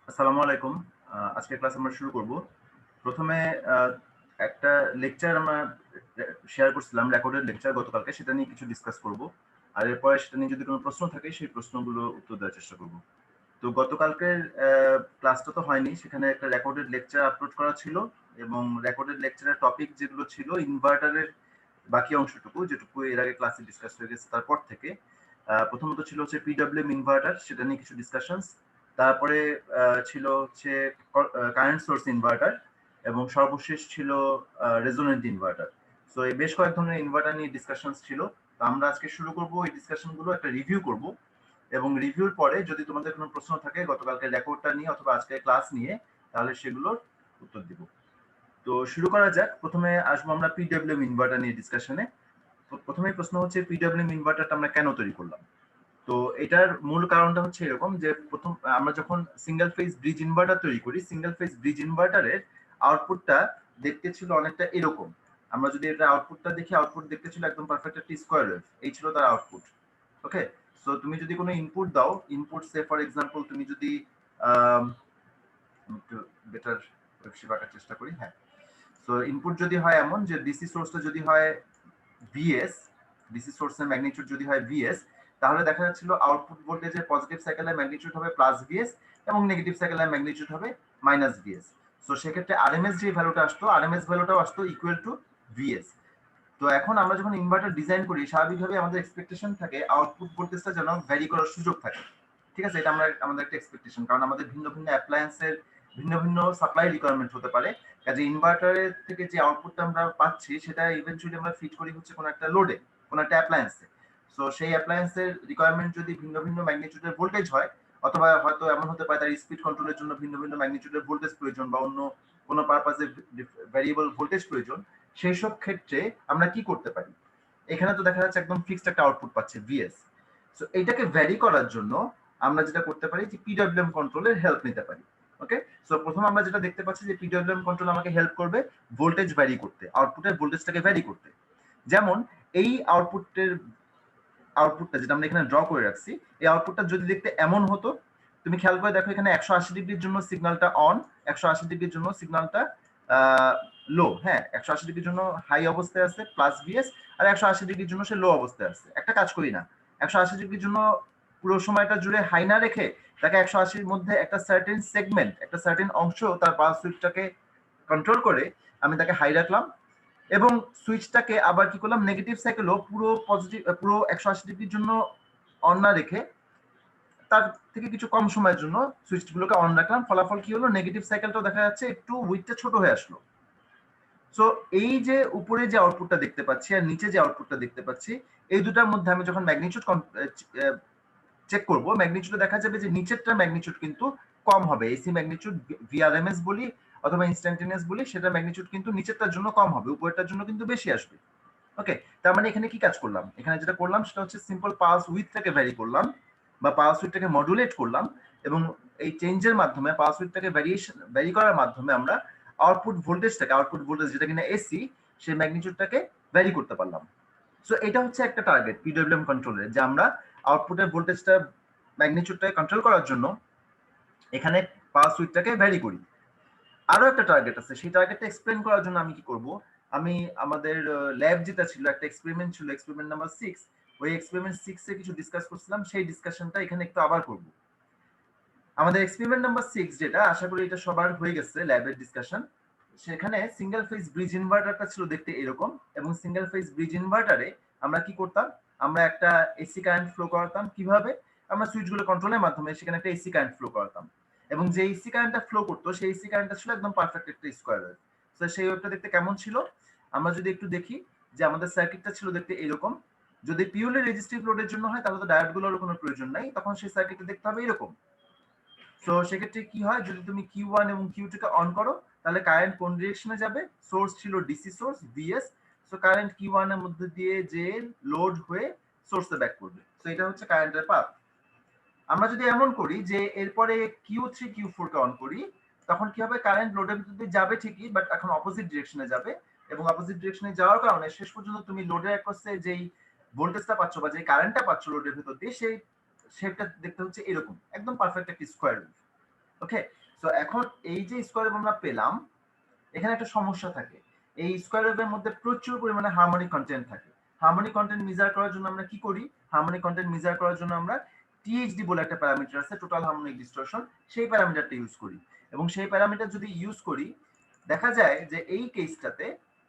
আসসালামু আলাইকুম। আজকের ক্লাস আমরা শুরু করব। প্রথমে আ একটা লেকচার আমরা শেয়ার করছিলাম, রেকর্ডেড লেকচার গতকালকে, সেটা নিয়ে কিছু ডিসকাস করব। আর এরপরে সেটা নিয়ে যদি কোনো প্রশ্ন থাকে, সেই প্রশ্নগুলো উত্তর দেওয়ার চেষ্টা করব। তো গতকালকের ক্লাসটা তো হয়নি। সেখানে একটা রেকর্ডেড লেকচার আপলোড করা ছিল এবং রেকর্ডেড লেকচারের টপিক যেগুলো ছিল ইনভার্টারের বাকি অংশটুকু, যেটুকু এর আগে ক্লাসে ডিসকাস হয়ে গেছে তারপর থেকে। প্রথমত ছিল হচ্ছে পিডব্লিউএম ইনভার্টার, সেটা নিয়ে কিছু ডিসকাশনস। তারপরে ছিল হচ্ছে কারেন্ট সোর্স ইনভার্টার এবং সর্বশেষ ছিল রেজোনেন্ট ইনভার্টার। সো এই বেশ কয়েক ধরনের ইনভার্টার নিয়ে ডিসকাশনস ছিল। তো আমরা আজকে শুরু করব এই ডিসকাশনগুলো, একটা রিভিউ করব এবং রিভিউর পরে যদি তোমাদের কোনো প্রশ্ন থাকে গতকালকে রেকর্ডটা নিয়ে অথবা আজকে ক্লাস নিয়ে, তাহলে সেগুলোর উত্তর দিব। তো শুরু করা যাক। প্রথমে আসবো আমরা পিডব্লিউএম ইনভার্টার নিয়ে ডিসকাশনে। তো প্রথমেই প্রশ্ন হচ্ছে পিডব্লিউএম ইনভার্টারটা আমরা কেন তৈরি করলাম? তো এটার মূল কারণটা হচ্ছে এরকম যে প্রথম আমরা যখন সিঙ্গেল ফেজ ব্রিজ ইনভার্টার তৈরি করি, সিঙ্গেল ফেজ ব্রিজ ইনভার্টারের আউটপুটটা দেখতে ছিল অনেকটা এরকম। আমরা যদি এটা আউটপুটটা দেখি, আউটপুট দেখতে ছিল একদম পারফেক্ট একটা স্কয়ার ওয়েভ। এই ছিল তার আউটপুট। ওকে, সো তুমি যদি কোনো ইনপুট দাও, ইনপুট সে ফর এক্সাম্পল তুমি যদি একটু বেটার ওয়েবশেপ আঁকার চেষ্টা করি। হ্যাঁ, সো ইনপুট যদি হয় এমন যে ডিসি সোর্সটা যদি হয় ভিএস, ডিসি সোর্সের ম্যাগনিটিউড যদি হয় ভিএস, তাহলে দেখা যাচ্ছিল আউটপুট ভোল্টেজের পজিটিভ সাইকেলের ম্যাগনিটিউড হবে প্লাস ভিএস এবং নেগেটিভ সাইকেলের ম্যাগনিটিউড হবে মাইনাস ভিএস। সো সেক্ষেত্রে আরএমএস যে ভ্যালুটা আসতো, আরএমএস ভ্যালুটাও আসতো ইকুয়াল টু ভিএস। তো এখন আমরা যখন ইনভার্টার ডিজাইন করি, স্বাভাবিকভাবে আমাদের এক্সপেকটেশন থাকে আউটপুট ভোল্টেজটা যেন ভ্যারি করার সুযোগ থাকে। ঠিক আছে, এটা আমাদের একটা এক্সপেকটেশন, কারণ আমাদের ভিন্ন ভিন্ন অ্যাপ্লায়েন্সের ভিন্ন ভিন্ন সাপ্লাই রিকোয়ারমেন্ট হতে পারে। কাজে ইনভার্টারের থেকে যে আউটপুটটা আমরা পাচ্ছি, সেটা ইভেন্চুয়ালি আমরা ফিট করি হচ্ছে কোনো একটা লোডে, কোনো একটা অ্যাপ্লায়েন্সে। সো সেই অ্যাপ্লায়েন্সের রিকোয়ারমেন্ট যদি ভিন্ন ভিন্ন ম্যাগনিটিউডের ভোল্টেজ হয়, অথবা হয়তো এমন হতে পারে তার স্পিড কন্ট্রোলের জন্য ভিন্ন ভিন্ন ম্যাগনিটিউডের ভোল্টেজ প্রয়োজন, বা অন্য কোনো পারপাসে ভ্যারিয়েবল ভোল্টেজ প্রয়োজন, সেই সব ক্ষেত্রে আমরা কি করতে পারি? এখানে তো দেখা যাচ্ছে একদম ফিক্সড একটা আউটপুট পাচ্ছে ভিএস। সো এটাকে ভ্যারি করার জন্য আমরা যেটা করতে পারি যে পিডব্লিউএম কন্ট্রোলের হেল্প নিতে পারি। ওকে, সো প্রথম আমরা যেটা দেখতে পাচ্ছি যে পিডব্লিউএম কন্ট্রোল আমাকে হেল্প করবে ভোল্টেজ ভ্যারি করতে, আউটপুটের ভোল্টেজটাকে ভ্যারি করতে। যেমন এই আউটপুটটা যেটা আমরা এখানে ড্র করে রাখছি, এই আউটপুটটা যদি দেখতে এমন হতো, তুমি খেয়াল করে দেখো এখানে 180 ডিগ্রির জন্য সিগন্যালটা অন, 180 ডিগ্রির জন্য সিগন্যালটা লো। হ্যাঁ, 180 ডিগ্রির জন্য হাই অবস্থায় আছে প্লাস ভিএস, আর 180 ডিগ্রির জন্য সে লো অবস্থায় আছে। একটা কাজ করি না, 180 ডিগ্রির জন্য পুরো সময়টা জুড়ে হাই না রেখে তাকে 180-র মধ্যে একটা সার্টেন সেগমেন্ট, একটা সার্টেন অংশ তার পালস সুইচটাকে কন্ট্রোল করে আমি তাকে হাই রাখলাম, এবং সুইচটাকে আবার কি করলাম, নেগেটিভ সাইকেলও পুরো 180 ডিগ্রির জন্য অন না রেখে তার থেকে কিছু কম সময়ের জন্য সুইচগুলোকে অন রাখলাম। ফলাফল কি হলো, নেগেটিভ সাইকেলটাও দেখা যাচ্ছে একটু উইথটা ছোট হয়ে আসলো। সো এই যে উপরে যে আউটপুটটা দেখতে পাচ্ছি আর নিচে যে আউটপুটটা দেখতে পাচ্ছি, এই দুটার মধ্যে আমি যখন ম্যাগনিটিউড চেক করব, ম্যাগনিটিউডে দেখা যাবে যে নিচেরটার ম্যাগনিটিউড কিন্তু কম হবে। এসি ম্যাগনিটিউড ভিআরএমএস বলি অথবা ইনস্ট্যান্টেনিয়াস বলি, সেটার ম্যাগনিটিউড কিন্তু নিচেরটার জন্য কম হবে, উপরেরটার জন্য কিন্তু বেশি আসবে। ওকে, তার মানে এখানে কি কাজ করলাম, এখানে যেটা করলাম সেটা হচ্ছে সিম্পল পালস উইথটাকে ভ্যারি করলাম, বা পালস উইথটাকে মডুলেট করলাম, এবং এই চেঞ্জের মাধ্যমে পালস উইথটাকে ভ্যারি করার মাধ্যমে আমরা আউটপুট ভোল্টেজ যেটা কিনা এসি, সেই ম্যাগনিটিউডটাকে ভ্যারি করতে পারলাম। সো এটা হচ্ছে একটা টার্গেট পিডব্লিউএম কন্ট্রোলের, যে আমরা আউটপুটের ভোল্টেজটা ম্যাগনিটিউডটাকে কন্ট্রোল করার জন্য এখানে পালস উইথটাকে ভ্যারি করি। আরো একটা টার্গেট আছে, সেই টার্গেটটা এক্সপ্লেন করার জন্য আমি কি করব, আমি আমাদের ল্যাব যেটা ছিল, একটা এক্সপেরিমেন্ট ছিল, এক্সপেরিমেন্ট নাম্বার 6, ওই এক্সপেরিমেন্ট 6 এ কিছু ডিসকাস করছিলাম, সেই ডিসকাশনটা এখানে একটু আবার করব। আমাদের এক্সপেরিমেন্ট নাম্বার 6, যেটা আশা করি এটা সবার হয়ে গেছে ল্যাবের ডিসকাশন, সেখানে সিঙ্গেল ফেজ ব্রিজ ইনভার্টারটা ছিল দেখতে এরকম, এবং সিঙ্গেল ফেজ ব্রিজ ইনভার্টারে আমরা কি করতাম, আমরা একটা এসি কারেন্ট ফ্লো করাতাম। কিভাবে? আমরা সুইচগুলো কন্ট্রোলের মাধ্যমে সেখানে একটা এসি কারেন্ট ফ্লো করাতাম, এবং যে এসি কারেন্টটা ফ্লো করতো, সেই এসি কারেন্টটা ছিল একদম পারফেক্ট একটা স্কয়ার ওয়েভ। তো সেই ওয়েভটা দেখতে কেমন ছিল, আমরা যদি একটু দেখি, যে আমাদের সার্কিটটা ছিল দেখতে এরকম। যদি পিওরলি রেজিস্টিভ লোডের জন্য হয়, তাহলে তো ডায়োডগুলোর কোনো প্রয়োজন নাই, তখন সেই সার্কিটটা দেখতে হবে এরকম। সো সেক্ষেত্রে কি হয়, যদি তুমি Q1 এবং Q2 কে অন করো, তাহলে কারেন্ট কোন ডিরেকশনে যাবে, সোর্স ছিল DC source VS, so current Q1 এর মধ্যে দিয়ে যে লোড হয়ে সোর্সে ব্যাক করবে। সো এটা হচ্ছে কারেন্টের পাথ। আমরা যদি এমন করি যে এরপরে Q3 Q4 কে অন করি, তখন কি হবে, কারেন্ট লোডের ভিতর দিয়ে যাবে ঠিকই, বাট এখন অপোজিট ডিরেকশনে যাবে, এবং অপোজিট ডিরেকশনে যাওয়ার কারণে শেষ পর্যন্ত তুমি লোডের অ্যাক্রসে যেই ভোল্টেজটা পাচ্ছ বা যে কারেন্টটা পাচ্ছ লোডের ভিতর দিয়ে, সেই শেপটা দেখতে হচ্ছে এরকম, একদম পারফেক্ট একটা স্কয়ার ওয়েভ। ওকে, সো এখন এই যে স্কয়ার ওয়েভ আমরা পেলাম, এখানে একটা সমস্যা থাকে। এই স্কয়ার ওয়েভের মধ্যে প্রচুর পরিমাণে হারমোনিক কন্টেন্ট থাকে। হারমোনিক কন্টেন্ট মেজার করার জন্য আমরা কি করি? হারমোনিক কন্টেন্ট মেজার করার জন্য আমরা টিএইচডি বলে একটা প্যারামিটার আছে, টোটাল হারমোনিক ডিস্টরশন, সেই প্যারামিটারটা ইউজ করি। এবং সেই প্যারামিটার যদি ইউজ করি, দেখা যায় যে এই কেসটাতে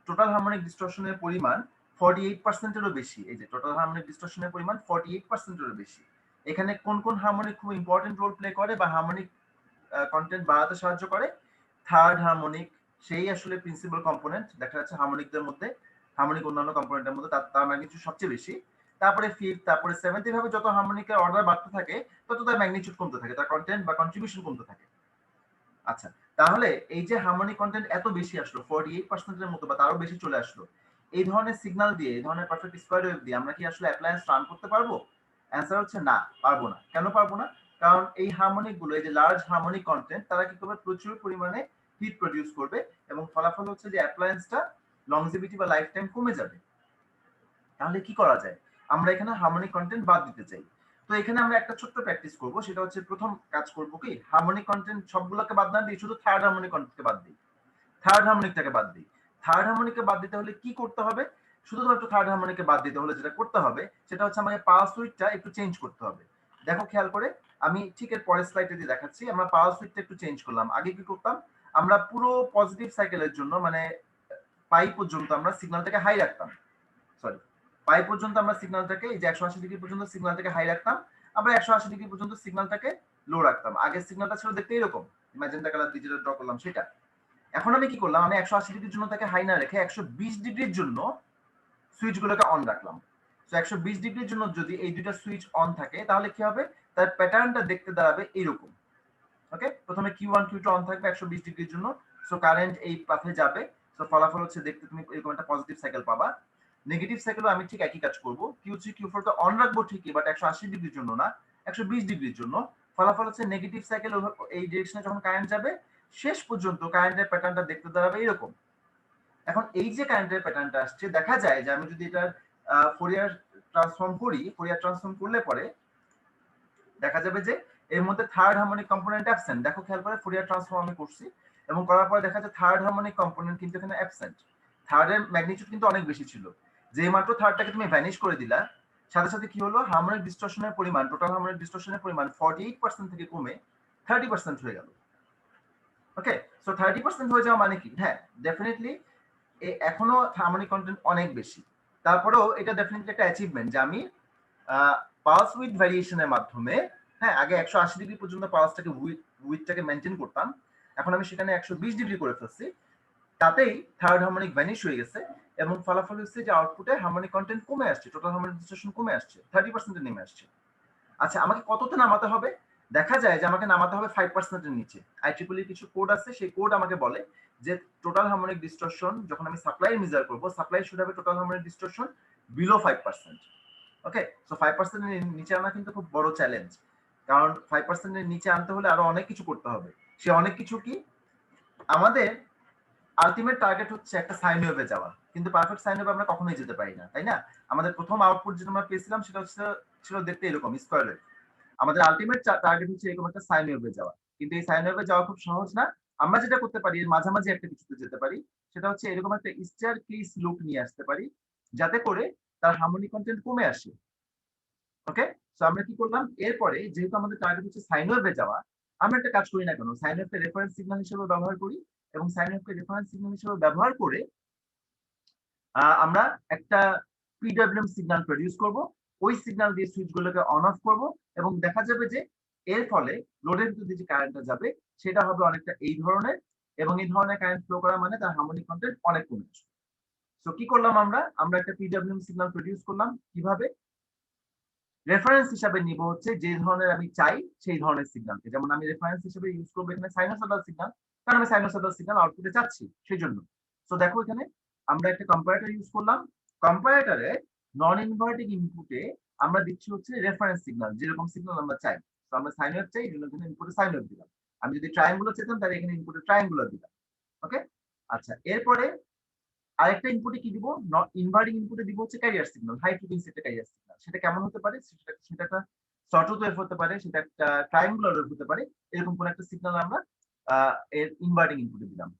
টোটাল হারমোনিক ডিস্টরশনের পরিমাণ 48% এরও বেশি। এই যে টোটাল হারমোনিক ডিস্টরশনের পরিমাণ 48% এরও বেশি। এখানে কোন কোন হারমোনিক খুব ইম্পর্টেন্ট রোল প্লে করে বা হারমোনিক কন্টেন্ট বাড়াতে সাহায্য করে? থার্ড হারমোনিক, সেই আসলে প্রিন্সিপাল কম্পোনেন্ট। দেখা যাচ্ছে হারমোনিকদের মধ্যে, হারমোনিক অন্যান্য কম্পোনেন্টের মধ্যে তার ম্যাগনিটিউড সবচেয়ে বেশি। তারপরে ফিফথ, তারপরে সেভেন্থ, এভাবে যত হারমোনিকের অর্ডার বাড়তে থাকে তত তার ম্যাগনিটিউড কমতে থাকে, তার কন্টেন্ট বা কন্ট্রিবিউশন কমতে থাকে। আচ্ছা, তাহলে এই যে হারমোনিক কন্টেন্ট এত বেশি আসলো, 48% এর মতো বা তারও বেশি চলে আসলো, এই ধরনের সিগন্যাল দিয়ে, এই ধরনের পারফেক্ট স্কয়ার ওয়েভ দিয়ে আমরা কি আসলে অ্যাপ্লায়েন্স রান করতে পারবো? অ্যান্সার হচ্ছে না, পারবো না। কেন পারবো না? কারণ এই হারমোনিক গুলো, এই যে লার্জ হারমোনিক কন্টেন্ট, তারা কি করবে? প্রচুর পরিমাণে হিট প্রডিউস করবে এবং ফলাফল হচ্ছে যে অ্যাপ্লায়েন্সটা লংজিভিটি বা লাইফ টাইম কমে যাবে। তাহলে কি করা যায়? আমরা এখানে হারমোনিক কন্টেন্ট বাদ দিতে চাই। তো এখানে আমরা একটা ছোট্ট প্র্যাকটিস করব, সেটা হচ্ছে প্রথম কাজ করব কি, হারমোনিক কন্টেন্ট সবগুলোকে বাদ না দিয়ে শুধু থার্ড হারমোনিক কন্টেন্টকে বাদ দিই। থার্ড হারমোনিকটাকে বাদ দিই। থার্ড হারমোনিককে বাদ দিতে হলে কি করতে হবে? শুধুমাত্র থার্ড হারমোনিককে বাদ দিতে হলে যেটা করতে হবে সেটা হচ্ছে আমাকে পালস উইডটা একটু চেঞ্জ করতে হবে। দেখো খেয়াল করে, আমি ঠিক এর পরের স্লাইডে দিয়ে দেখাচ্ছি। আমরা পালস উইডটা একটু চেঞ্জ করলাম। আগে কি করতাম? আমরা পুরো পজিটিভ সাইকেলের জন্য মানে পাই পর্যন্ত আমরা সিগন্যালটাকে হাই রাখতাম। সরি, পাই পর্যন্ত আমরা সিগন্যালটাকে, এই যে 180 ডিগ্রি পর্যন্ত সিগন্যালটাকে হাই রাখতাম, আমরা 180 ডিগ্রি পর্যন্ত সিগন্যালটাকে লো রাখতাম। আগের সিগন্যালটা ছিল দেখতে এরকম, ম্যাজেন্টা কালার দিয়ে যেটা ড্র করলাম সেটা। এখন আমি কি করলাম? আমি 180 ডিগ্রির জন্য তাকে হাই না রেখে 120 ডিগ্রির জন্য সুইচগুলোকে অন রাখলাম। তো 120 ডিগ্রির জন্য যদি এই দুইটা সুইচ অন থাকে তাহলে কি হবে? তার প্যাটার্নটা দেখতে দাঁড়াবে এইরকম। ওকে, প্রথমে Q1 Q2 অন থাকবে 120 ডিগ্রির জন্য। সো কারেন্ট এই পাথে যাবে। সো ফলাফল হচ্ছে দেখতে তুমি এরকম একটা পজিটিভ সাইকেল পাবা। নেগেটিভ সাইকেলও আমি ঠিক একই কাজ করব। Q3 Q4 কে অন রাখবো ঠিকই, বাট 180 ডিগ্রির জন্য না, 120 ডিগ্রির জন্য। ফলাফল হচ্ছে নেগেটিভ সাইকেল এই ডিরেকশনে যখন কারেন্ট যাবে, শেষ পর্যন্ত কারেন্টের প্যাটার্নটা দেখতে দাঁড়াবে এরকম। এখন এই যে কারেন্টের প্যাটার্নটা আসছে, দেখা যায় যে আমি যদি এটার ফোরিয়ার ট্রান্সফর্ম করি, ফোরিয়ার ট্রান্সফর্ম করলে পরে দেখা যাবে যে এর মধ্যে থার্ড হারমোনিক কম্পোনেন্ট অ্যাবসেন্ট। দেখো খেয়াল করে, ফোরিয়ার ট্রান্সফর্ম আমি করছি এবং করার পরে দেখা যায় থার্ড হারমোনিক কম্পোনেন্ট কিন্তু এখানে অ্যাবসেন্ট। থার্ডের ম্যাগনিটিউড কিন্তু অনেক বেশি ছিল। যেই মাত্র থার্ডটাকে তুমি ভ্যানিশ করে দিলা, সাথে সাথে কি হলো? হারমোনিক ডিস্টরশনের পরিমাণ, টোটাল হারমোনিক ডিস্টরশনের পরিমাণ 48% থেকে কমে 30% হয়ে গেল। ওকে, সো 30% হয়ে যাওয়া মানে কি? হ্যাঁ, ডেফিনেটলি এখনো হারমোনিক কন্টেন্ট অনেক বেশি। তারপরেও এটা ডেফিনেটলি একটা অ্যাচিভমেন্ট যে আমি পালস উইথ ভ্যারিয়েশনের মাধ্যমে, হ্যাঁ, আগে 180 ডিগ্রি পর্যন্ত পালসটাকে উইথটাকে মেনটেন করতাম, এখন আমি সেখানে 120 ডিগ্রি করে ফেলছি। তাতেই থার্ড হারমোনিক ভ্যানিশ হয়ে গেছে এবং ফলাফল হচ্ছে যে আউটপুটে হারমোনিক কন্টেন্ট কমে আসছে, টোটাল হারমোনিক ডিস্টরশন কমে আসছে, 30% নেমে আসছে। আচ্ছা, আমাকে কততে নামাতে হবে? দেখা যায় যে আমাকে নামাতে হবে 5% এর নিচে। IEEE কিছু কোড আছে, সেই কোড আমাকে বলে যে টোটাল হারমোনিক ডিস্টরশন যখন আমি সাপ্লাই মেজার করব, সাপ্লাই শুড হবে টোটাল হারমোনিক ডিস্টরশন বিলো 5%। ওকে, সো 5% এর নিচে আনা কিন্তু খুব বড় চ্যালেঞ্জ। কারণ 5% এর নিচে আনতে হলে আরো অনেক কিছু করতে হবে। সে অনেক কিছু কি? আমাদের আলটিমেট টার্গেট হচ্ছে একটা সাইন ওয়েভে যাওয়া, কিন্তু পারফেক্ট সাইন ওয়েভ আমরা কখনোই যেতে পারি না, তাই না? আমাদের প্রথম আউটপুট যেটা আমরা পেয়েছিলাম সেটা হচ্ছে ছিল দেখতে এরকম স্কয়ার ওয়েভ। আমাদের আলটিমেট টার্গেট হচ্ছে এরকম একটা সাইন ওয়েভে যাওয়া, কিন্তু এই সাইন ওয়েভে যাওয়া খুব সহজ না। আমরা যেটা করতে পারি, এর মাঝামাঝি একটা কিছুতে যেতে পারি, সেটা হচ্ছে এরকম একটা স্টার কেস লুক নিয়ে আসতে পারি, যাতে করে তার হারমোনিক কন্টেন্ট কমে আসে। ওকে, সো আমরা কি করলাম? এরপরে যেহেতু আমাদের টার্গেট হচ্ছে সাইন ওয়েভে যাওয়া, আমরা একটা কাজ করি না কেন, সাইন ওয়েভকে রেফারেন্স সিগন্যাল হিসেবে ব্যবহার করি এবং সাইন ওয়েভকে রেফারেন্স সিগন্যাল হিসেবে ব্যবহার করে আমরা একটা পিডব্লিউএম সিগন্যাল প্রডিউস করব। ওই সিগন্যাল দিয়ে সুইচগুলোকে অন অফ করব এবং দেখা যাবে যে এর ফলে লোডের ভিতর যে কারেন্টটা যাবে সেটা হবে অনেকটা এই ধরনের, এবং এই ধরনের কারেন্ট ফ্লো করা মানে তার হারমোনিক কন্টেন্ট অনেক কমে আসবে। সো কি করলাম আমরা? আমরা একটা পিডব্লিউএম সিগন্যাল প্রডিউস করলাম। কিভাবে? রেফারেন্স হিসাবে নিব হচ্ছে যে ধরনের আমি চাই সেই ধরনের সিগন্যালকে। যেমন আমি রেফারেন্স হিসেবে ইউজ করব এখানে সাইনোসয়েডাল সিগন্যাল, কারণ আমি সাইনোসয়েডাল সিগন্যাল আউটপুটে চাচ্ছি সেজন্য। সো দেখো এখানে আমরা একটা কম্পারেটর ইউজ করলাম। কম্পারেটরে নন ইনভার্টিং ইনপুটে আমরা দিচ্ছি হচ্ছে রেফারেন্স সিগন্যাল, যেরকম সিগন্যাল আমরা চাই। তো আমরা সাইন ওয়েভ চাই, এজন্য এখানে ইনপুটে সাইন ওয়েভ দিলাম। আমি যদি ট্রায়াঙ্গুলার চেতাম তাহলে এখানে ইনপুটে ট্রায়াঙ্গুলার দিলাম। ওকে, আচ্ছা, এরপরে আরেকটা ইনপুটে কি দিব? ইনভার্টিং ইনপুটে দিব হচ্ছে ক্যারিয়ার সিগন্যাল, হাই ফ্রিকোয়েন্সি একটা ক্যারিয়ার সিগন্যাল। সেটা কেমন হতে পারে? সেটা একটা সটুথ ওয়েভ হতে পারে, সেটা একটা ট্রায়াঙ্গুলার ওয়েভ হতে পারে, এরকম কোন একটা সিগন্যাল আমরা এর ইনভার্টিং ইনপুটে দিলাম।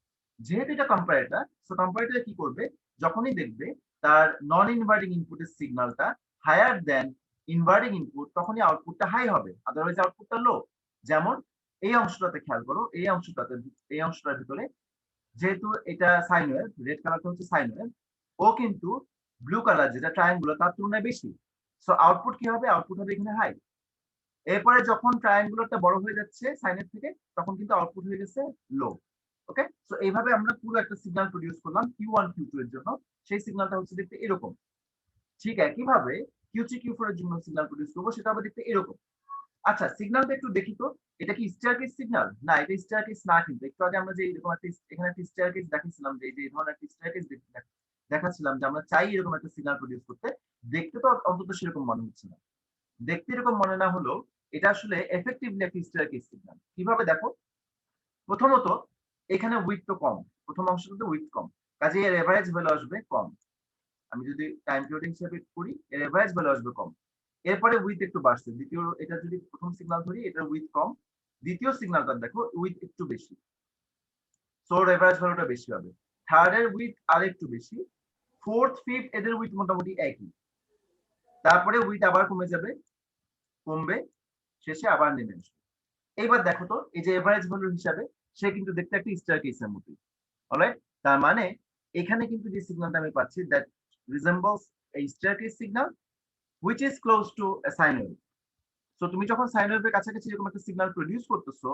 যেহেতু এটা কম্পারেটর, সো কম্পারেটর কি করবে, যখনই দেখবে তার নন ইনভার্টিং ইনপুটের সিগন্যালটা হায়ার দেন ইনভার্টিং ইনপুট, তখনই আউটপুটটা হাই হবে, আদারওয়াইজ আউটপুটটা লো। যেমন এই অংশটাতে খেয়াল করো, এই অংশটার ভিতরে যেহেতু এটা সাইন ওয়েভ, রেড কালারটা হচ্ছে সাইন ওয়েভ, ও কিন্তু ব্লু কালার যেটা ট্রায়াঙ্গুলার তার তুলনায় বেশি। সো আউটপুট কি হবে, আউটপুট হবে এখানে হাই। এরপরে যখন ট্রায়াঙ্গুলারটা বড় হয়ে যাচ্ছে সাইনের থেকে, তখন কিন্তু আউটপুট হয়ে গেছে লো। ওকে, সো এইভাবে আমরা পুরো একটা সিগন্যাল প্রডিউস করলাম Q1 Q2 এর জন্য। সেই সিগন্যালটা হচ্ছে দেখতে এরকম। ঠিক একইভাবে Q3 Q4 এর জন্য সিগন্যাল প্রডিউস করবো, সেটা হবে দেখতে এরকম। আচ্ছা, সিগন্যালটা একটু দেখি তো, এটা কি স্টেয়ারকেস সিগন্যাল? না, এটা স্টেয়ারকেস না, কিন্তু একটু আগে আমরা যে এরকম একটা এখানে একটা স্টেয়ারকেস দেখাচ্ছিলাম, যে এই ধরনের একটা স্টেয়ারকেস দেখাচ্ছিলাম যে আমরা চাই এরকম একটা সিগন্যাল প্রডিউস করতে। দেখতে তো অন্তত সেরকম মনে হচ্ছে না। দেখতে এরকম মনে না হলেও এটা আসলে এফেক্টিভলি একটা স্টেয়ারকেস সিগন্যাল। কিভাবে দেখো, প্রথমত এখানে উইথ তো কম, প্রথম অংশটাতে উইথ কম, কাজে এর এভারেজ ভ্যালু আসবে কম। আমি যদি টাইম পিরিয়ড হিসেবে করি, এর এভারেজ ভ্যালু আসবে কম। এরপরে উইথ একটু বাড়ছে, দ্বিতীয় এটা যদি প্রথম সিগন্যাল ধরি, এটার উইথ কম, দ্বিতীয় সিগন্যালটা দেখো উইথ একটু বেশি, সো ওর এভারেজ ভ্যালুটা বেশি হবে। থার্ড এর উইথ আর একটু বেশি, ফোর্থ ফিফথ এদের উইথ মোটামুটি একই, তারপরে উইথ আবার কমে যাবে, কমবে, শেষে আবার নেমে আসবে। এইবার দেখো তো, এই যে এভারেজ ভ্যালু হিসাবে সে কিন্তু দেখতে একটা স্টারকেসের মতোই। অলরাইট, তার মানে এখানে কিন্তু যে সিগন্যালটা আমি পাচ্ছি, that resembles a staircase signal which is close to a sine wave. So তুমি যখন সাইন ওয়েভের কাছাকাছি এরকম একটা সিগন্যাল প্রডিউস করতেছো,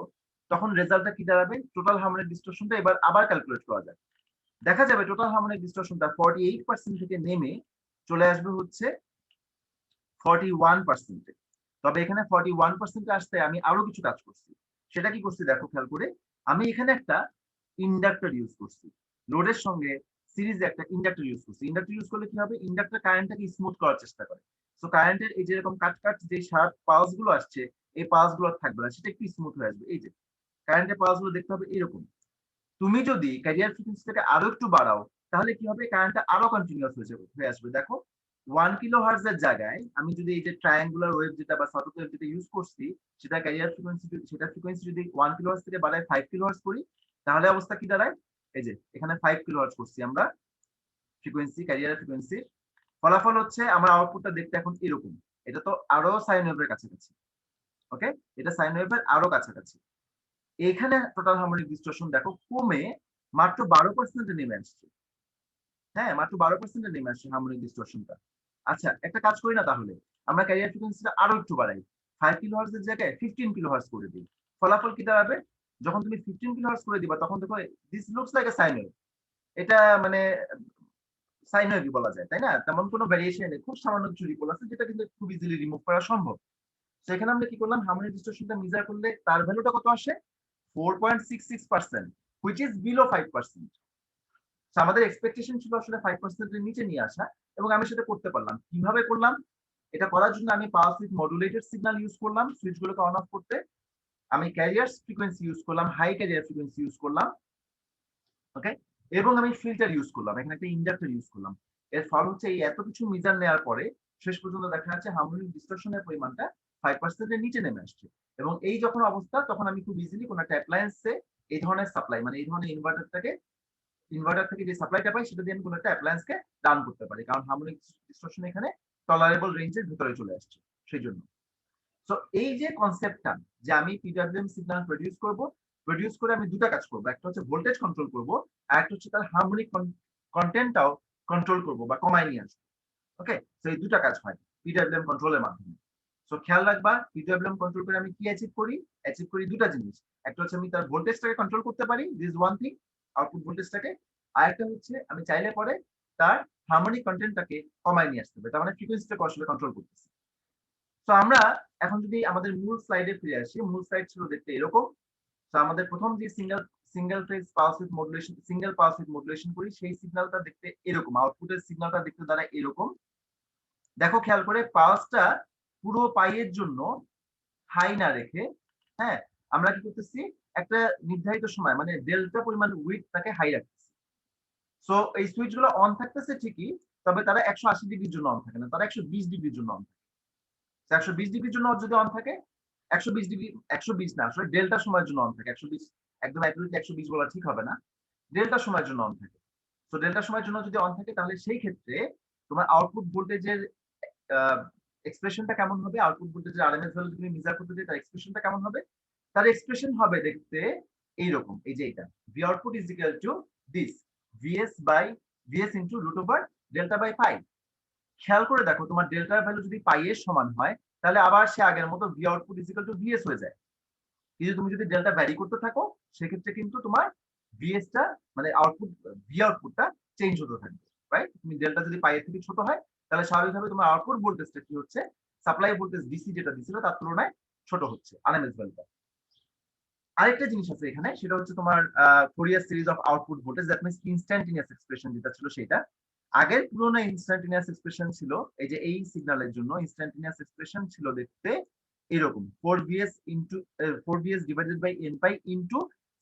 তখন রেজাল্টটা কি দাঁড়াবে, টোটাল হারমোনিক ডিসটরশনটা এবার আবার ক্যালকুলেট করা যায়। দেখা যাবে টোটাল হারমোনিক ডিসটরশনটা 48% থেকে নেমে চলে আসবে হচ্ছে 41%। তবে এখানে 41% আসতে আমি আরো কিছু কাজ করছি। সেটা কি করছি দেখো খেয়াল করে, আমি এখানে একটা ইন্ডাক্টর ইউজ করছি, লোডের সঙ্গে সিরিজে একটা ইন্ডাক্টর ইউজ করছি। ইন্ডাক্টর ইউজ করলে কি হবে, ইন্ডাক্টর কারেন্টটাকে স্মুথ করার চেষ্টা করে। সো কারেন্টের এই যেরকম কাট কাট যে শার্প পালস গুলো আসছে, এই পালস গুলো থাকবে না, সেটা একটু স্মুথ হয়ে আসবে। এই যে কারেন্টের পালস গুলো দেখতে হবে এরকম। তুমি যদি ক্যারিয়ার ফ্রিকোয়েন্সিটাকে আরো একটু বাড়াও, তাহলে কি হবে, কারেন্টটা আরো কন্টিনিউয়াস হয়ে আসবে। দেখো 1 কিলো হার্জ এর জায়গায় আমি যদি এই যে ট্রায়াঙ্গুলার ওয়েভ যেটা বা সটক ওয়েভ যেটা ইউজ করছি, সেটা ক্যারিয়ার ফ্রিকোয়েন্সি, সেটা ফ্রিকোয়েন্সি যদি 1 কিলো হার্জ থেকে বাড়ায় 5 কিলো হার্জ করি, তাহলে অবস্থা কি দাঁড়ায়, এই যে এখানে 5 কিলো হার্জ করছি আমরা ফ্রিকোয়েন্সি, ক্যারিয়ার ফ্রিকোয়েন্সি, ফলাফল হচ্ছে আমার আউটপুটটা দেখতে এখন এরকম। এটা তো আরো সাইন ওয়েভের কাছাকাছি। ওকে, এটা সাইন ওয়েভের আরো কাছাকাছি। এখানে টোটাল হারমোনিক ডিসটরশন দেখো কমে মাত্র 12% নেমে আসছে। হ্যাঁ, মাত্র 12% নেমে আসছে হারমোনিক ডিসটরশনটা। আচ্ছা, একটা কাজ করি না তাহলে, আমরা ক্যারিয়ার ফ্রিকোয়েন্সিটা আরো একটু বাড়াই, 5 কিলোহার্জ এর জায়গায় 15 কিলোহার্জ করে দিই। ফলাফল কি দাঁড়াবে, যখন তুমি 15 কিলোহার্জ করে দিবা, তখন দেখো this looks like a sine wave. এটা মানে সাইন ওয়েভই বলা যায়, তাই না? তেমন কোনো ভ্যারিয়েশন নেই, খুব সামান্য কিছু রিপল আছে, যেটা কিন্তু খুব ইজিলি রিমুভ করা সম্ভব। সেখানে আমরা কি করলাম, হারমোনিক ডিসটরশনটা মেজার করলে তার ভ্যালুটা কত আসে, 4.66%, হুইচ ইজ বিলো 5%। আমাদের এক্সপেকটেশন ছিল আসলে 5% এর নিচে নিয়ে আসা, এবং আমি সেটা করতে পারলাম। কিভাবে করলাম, এটা করার জন্য আমি পাওয়ার সুইচ মডুলেটেড সিগন্যাল ইউজ করলাম সুইচগুলোকে অন অফ করতে। আমি ক্যারিয়ার ফ্রিকোয়েন্সি ইউজ করলাম, হাই ক্যারিয়ার ফ্রিকোয়েন্সি ইউজ করলাম। ওকে, এবং আমি ফিল্টার ইউজ করলাম, এখানে একটা ইন্ডাক্টর ইউজ করলাম। এর ফল হচ্ছে এই এত কিছু মিজার নেওয়ার পরে শেষ পর্যন্ত দেখা যাচ্ছে হারমোনিক ডিসটরশনের পরিমাণটা 5% এর নিচে নেমে আসছে। এবং এই যখন অবস্থা, তখন আমি খুব ইজিলি কোনো একটা অ্যাপ্লায়েন্সে এই ধরনের সাপ্লাই, মানে এই ধরনের ইনভার্টার থেকে যে সাপ্লাইটা পাই, সেটা দিয়ে আমি কোনো একটা অ্যাপ্লায়েন্সকে রান করতে পারি, কারণ হারমোনিক ডিসটরশন এখানে টলারেবল রেঞ্জের ভিতরে চলে আসছে সেই জন্য। সো এই যে কনসেপ্টটা, যে আমি পিডব্লিউএম সিগন্যাল প্রডিউস করে আমি দুটা কাজ করব, একটা হচ্ছে ভোল্টেজ কন্ট্রোল করব, আর একটা হচ্ছে তার হারমোনিক কন্টেন্টটাও কন্ট্রোল করব বা কমায় নিয়ে আসবো। ওকে, সো এই দুটা কাজ হয় পিডব্লিউএম কন্ট্রোলের মাধ্যমে। সো খেয়াল রাখবা, পিডব্লিউএম কন্ট্রোল করে আমি কি অ্যাচিভ করি দুটা জিনিস। একটা হচ্ছে আমি তার ভোল্টেজটাকে কন্ট্রোল করতে পারি, দিস ওয়ান থিং, আউটপুট ভোল্টেজটাকে। আর একটা হচ্ছে আমি চাইলে পরে তার হারমোনিক কন্টেন্টটাকে কমায় নিয়ে আসতে হবে, তার মানে ফ্রিকোয়েন্সিটাকে আসলে কন্ট্রোল করতেছি। তো আমরা এখন যদি আমাদের মূল স্লাইডে ফিরে আসি, মূল স্লাইড ছিল দেখতে এরকম। তো আমাদের প্রথম যে single phase pulse with modulation, single pulse with modulation করি, সেই সিগন্যালটা দেখতে এরকম, আউটপুটের সিগন্যালটা দেখতে দাঁড়ায় এরকম। দেখো খেয়াল করে, পালসটা পুরো পাইয়ের জন্য হাই না রেখে, হ্যাঁ, আমরা কি করতেছি, একটা নির্ধারিত সময় মানে ডেল্টা পরিমাণ উইথ তাকে হাই রাখতেছি। সো এই সুইচ গুলো অন থাকতেছে ঠিকই, তবে তারা 180 ডিগ্রির জন্য অন থাকে না, তারা 120 ডিগ্রির জন্য অন থাকে। 120 ডিগ্রির জন্য যদি অন থাকে 120 ডিগ্রি 120 না আসলে ডেল্টা সময়ের জন্য অন থাকে 120 একদম অ্যাকুরেটলি 120 বলা ঠিক হবে না ডেল্টা সময়ের জন্য অন থাকে তো ডেল্টা সময়ের জন্য যদি অন থাকে তাহলে সেই ক্ষেত্রে তোমার আউটপুট ভোল্টেজের এক্সপ্রেশনটা কেমন হবে আউটপুট ভোল্টেজের আরএমএস ভ্যালু তুমি মেজার করতে চাই তার এক্সপ্রেশনটা কেমন হবে তার এক্সপ্রেশন হবে দেখতে এইরকম এই যে এটা V output is equal to this VS into root over delta by pi খেয়াল করে দেখো তোমার ডেল্টার ভ্যালু যদি পাই এর সমান হয় তাহলে আবার সে আগের মতো V output is equal to VS হয়ে যায় কিন্তু তুমি যদি ডেল্টা ভ্যারি করতে থাকো সেক্ষেত্রে কিন্তু তোমার ভিএসটা মানে আউটপুট ভি আউটপুটটা চেঞ্জ হতে থাকবে রাইট তুমি ডেল্টা যদি পাই এর থেকে ছোট হয় তাহলে স্বাভাবিকভাবে তোমার আউটপুট ভোল্টেজটা কি হচ্ছে সাপ্লাই ভোল্টেজ ডিসি যেটা দিছিল তার তুলনায় ছোট হচ্ছে আরএমএস ভ্যালুটা আরেকটা জিনিস আছে এখানে সেটা হচ্ছে তোমার Fourier series of output voltage that means instantaneous expression যেটা ছিল সেটা আগের পুরোনো ইনস্ট্যান্টিনিয়াস এক্সপ্রেশন ছিল এই যে এই সিগন্যালের জন্য ইনস্ট্যান্টিনিয়াস এক্সপ্রেশন ছিল দেখতে এরকম 4vs divided by n pi into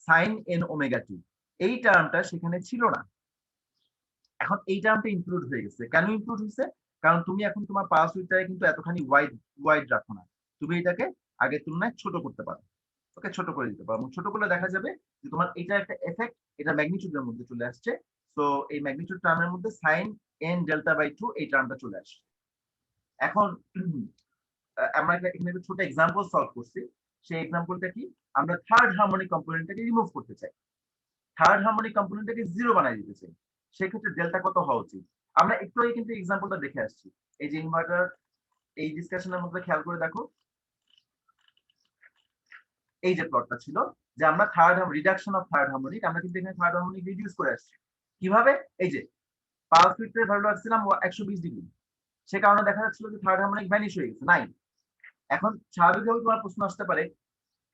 sin n omega t এই টার্মটা সেখানে ছিল না এখন এই টার্মটা ইনক্লুড হয়ে গেছে কেন ইনক্লুড হয়েছে কারণ তুমি এখন তোমার পালস উইডটাকে কিন্তু এতখানি ওয়াইড রাখো না তুমি এটাকে আগের তুলনায় ছোট করতে পারো ওকে ছোট করে দিতে পারো ছোট করলে দেখা যাবে যে তোমার এটা একটা এফেক্ট এটা ম্যাগনিটিউডের মধ্যে চলে আসছে সো এই ম্যাগনিটিউড টার্মের মধ্যে sin n ডেল্টা বাই 2 এই টার্মটা চলে আসে এখন আমরা এখানে একটা ছোট এক্সাম্পল সলভ করছি সেই এক্সাম্পলটা কি আমরা থার্ড হারমোনিক কম্পোনেন্টটাকে রিমুভ করতে চাই থার্ড হারমোনিক কম্পোনেন্টটাকে জিরো বানাই দিতে চাই সেক্ষেত্রে ডেল্টা কত হওয়া উচিত আমরা একটু আগে কিন্তু এক্সাম্পলটা দেখে আসছি এই যে ইনভার্টার এই ডিসকাশনের মধ্যে খেয়াল করে দেখো এই যে প্লটটা ছিল যে আমরা রিডাকশন অফ থার্ড হারমোনিক আমরা কিন্তু এখানে থার্ড হারমোনিক রিডিউস করে আসছি কিভাবে এই যে পালস উইডথের ভ্যালু রাখছিলাম 120 ডিগ্রি সে কারণে দেখা যাচ্ছিল যে থার্ড হারমোনিক ভ্যানিশ হয়ে গেছে নাই এখন স্বাভাবিকভাবে তোমার প্রশ্ন আসতে পারে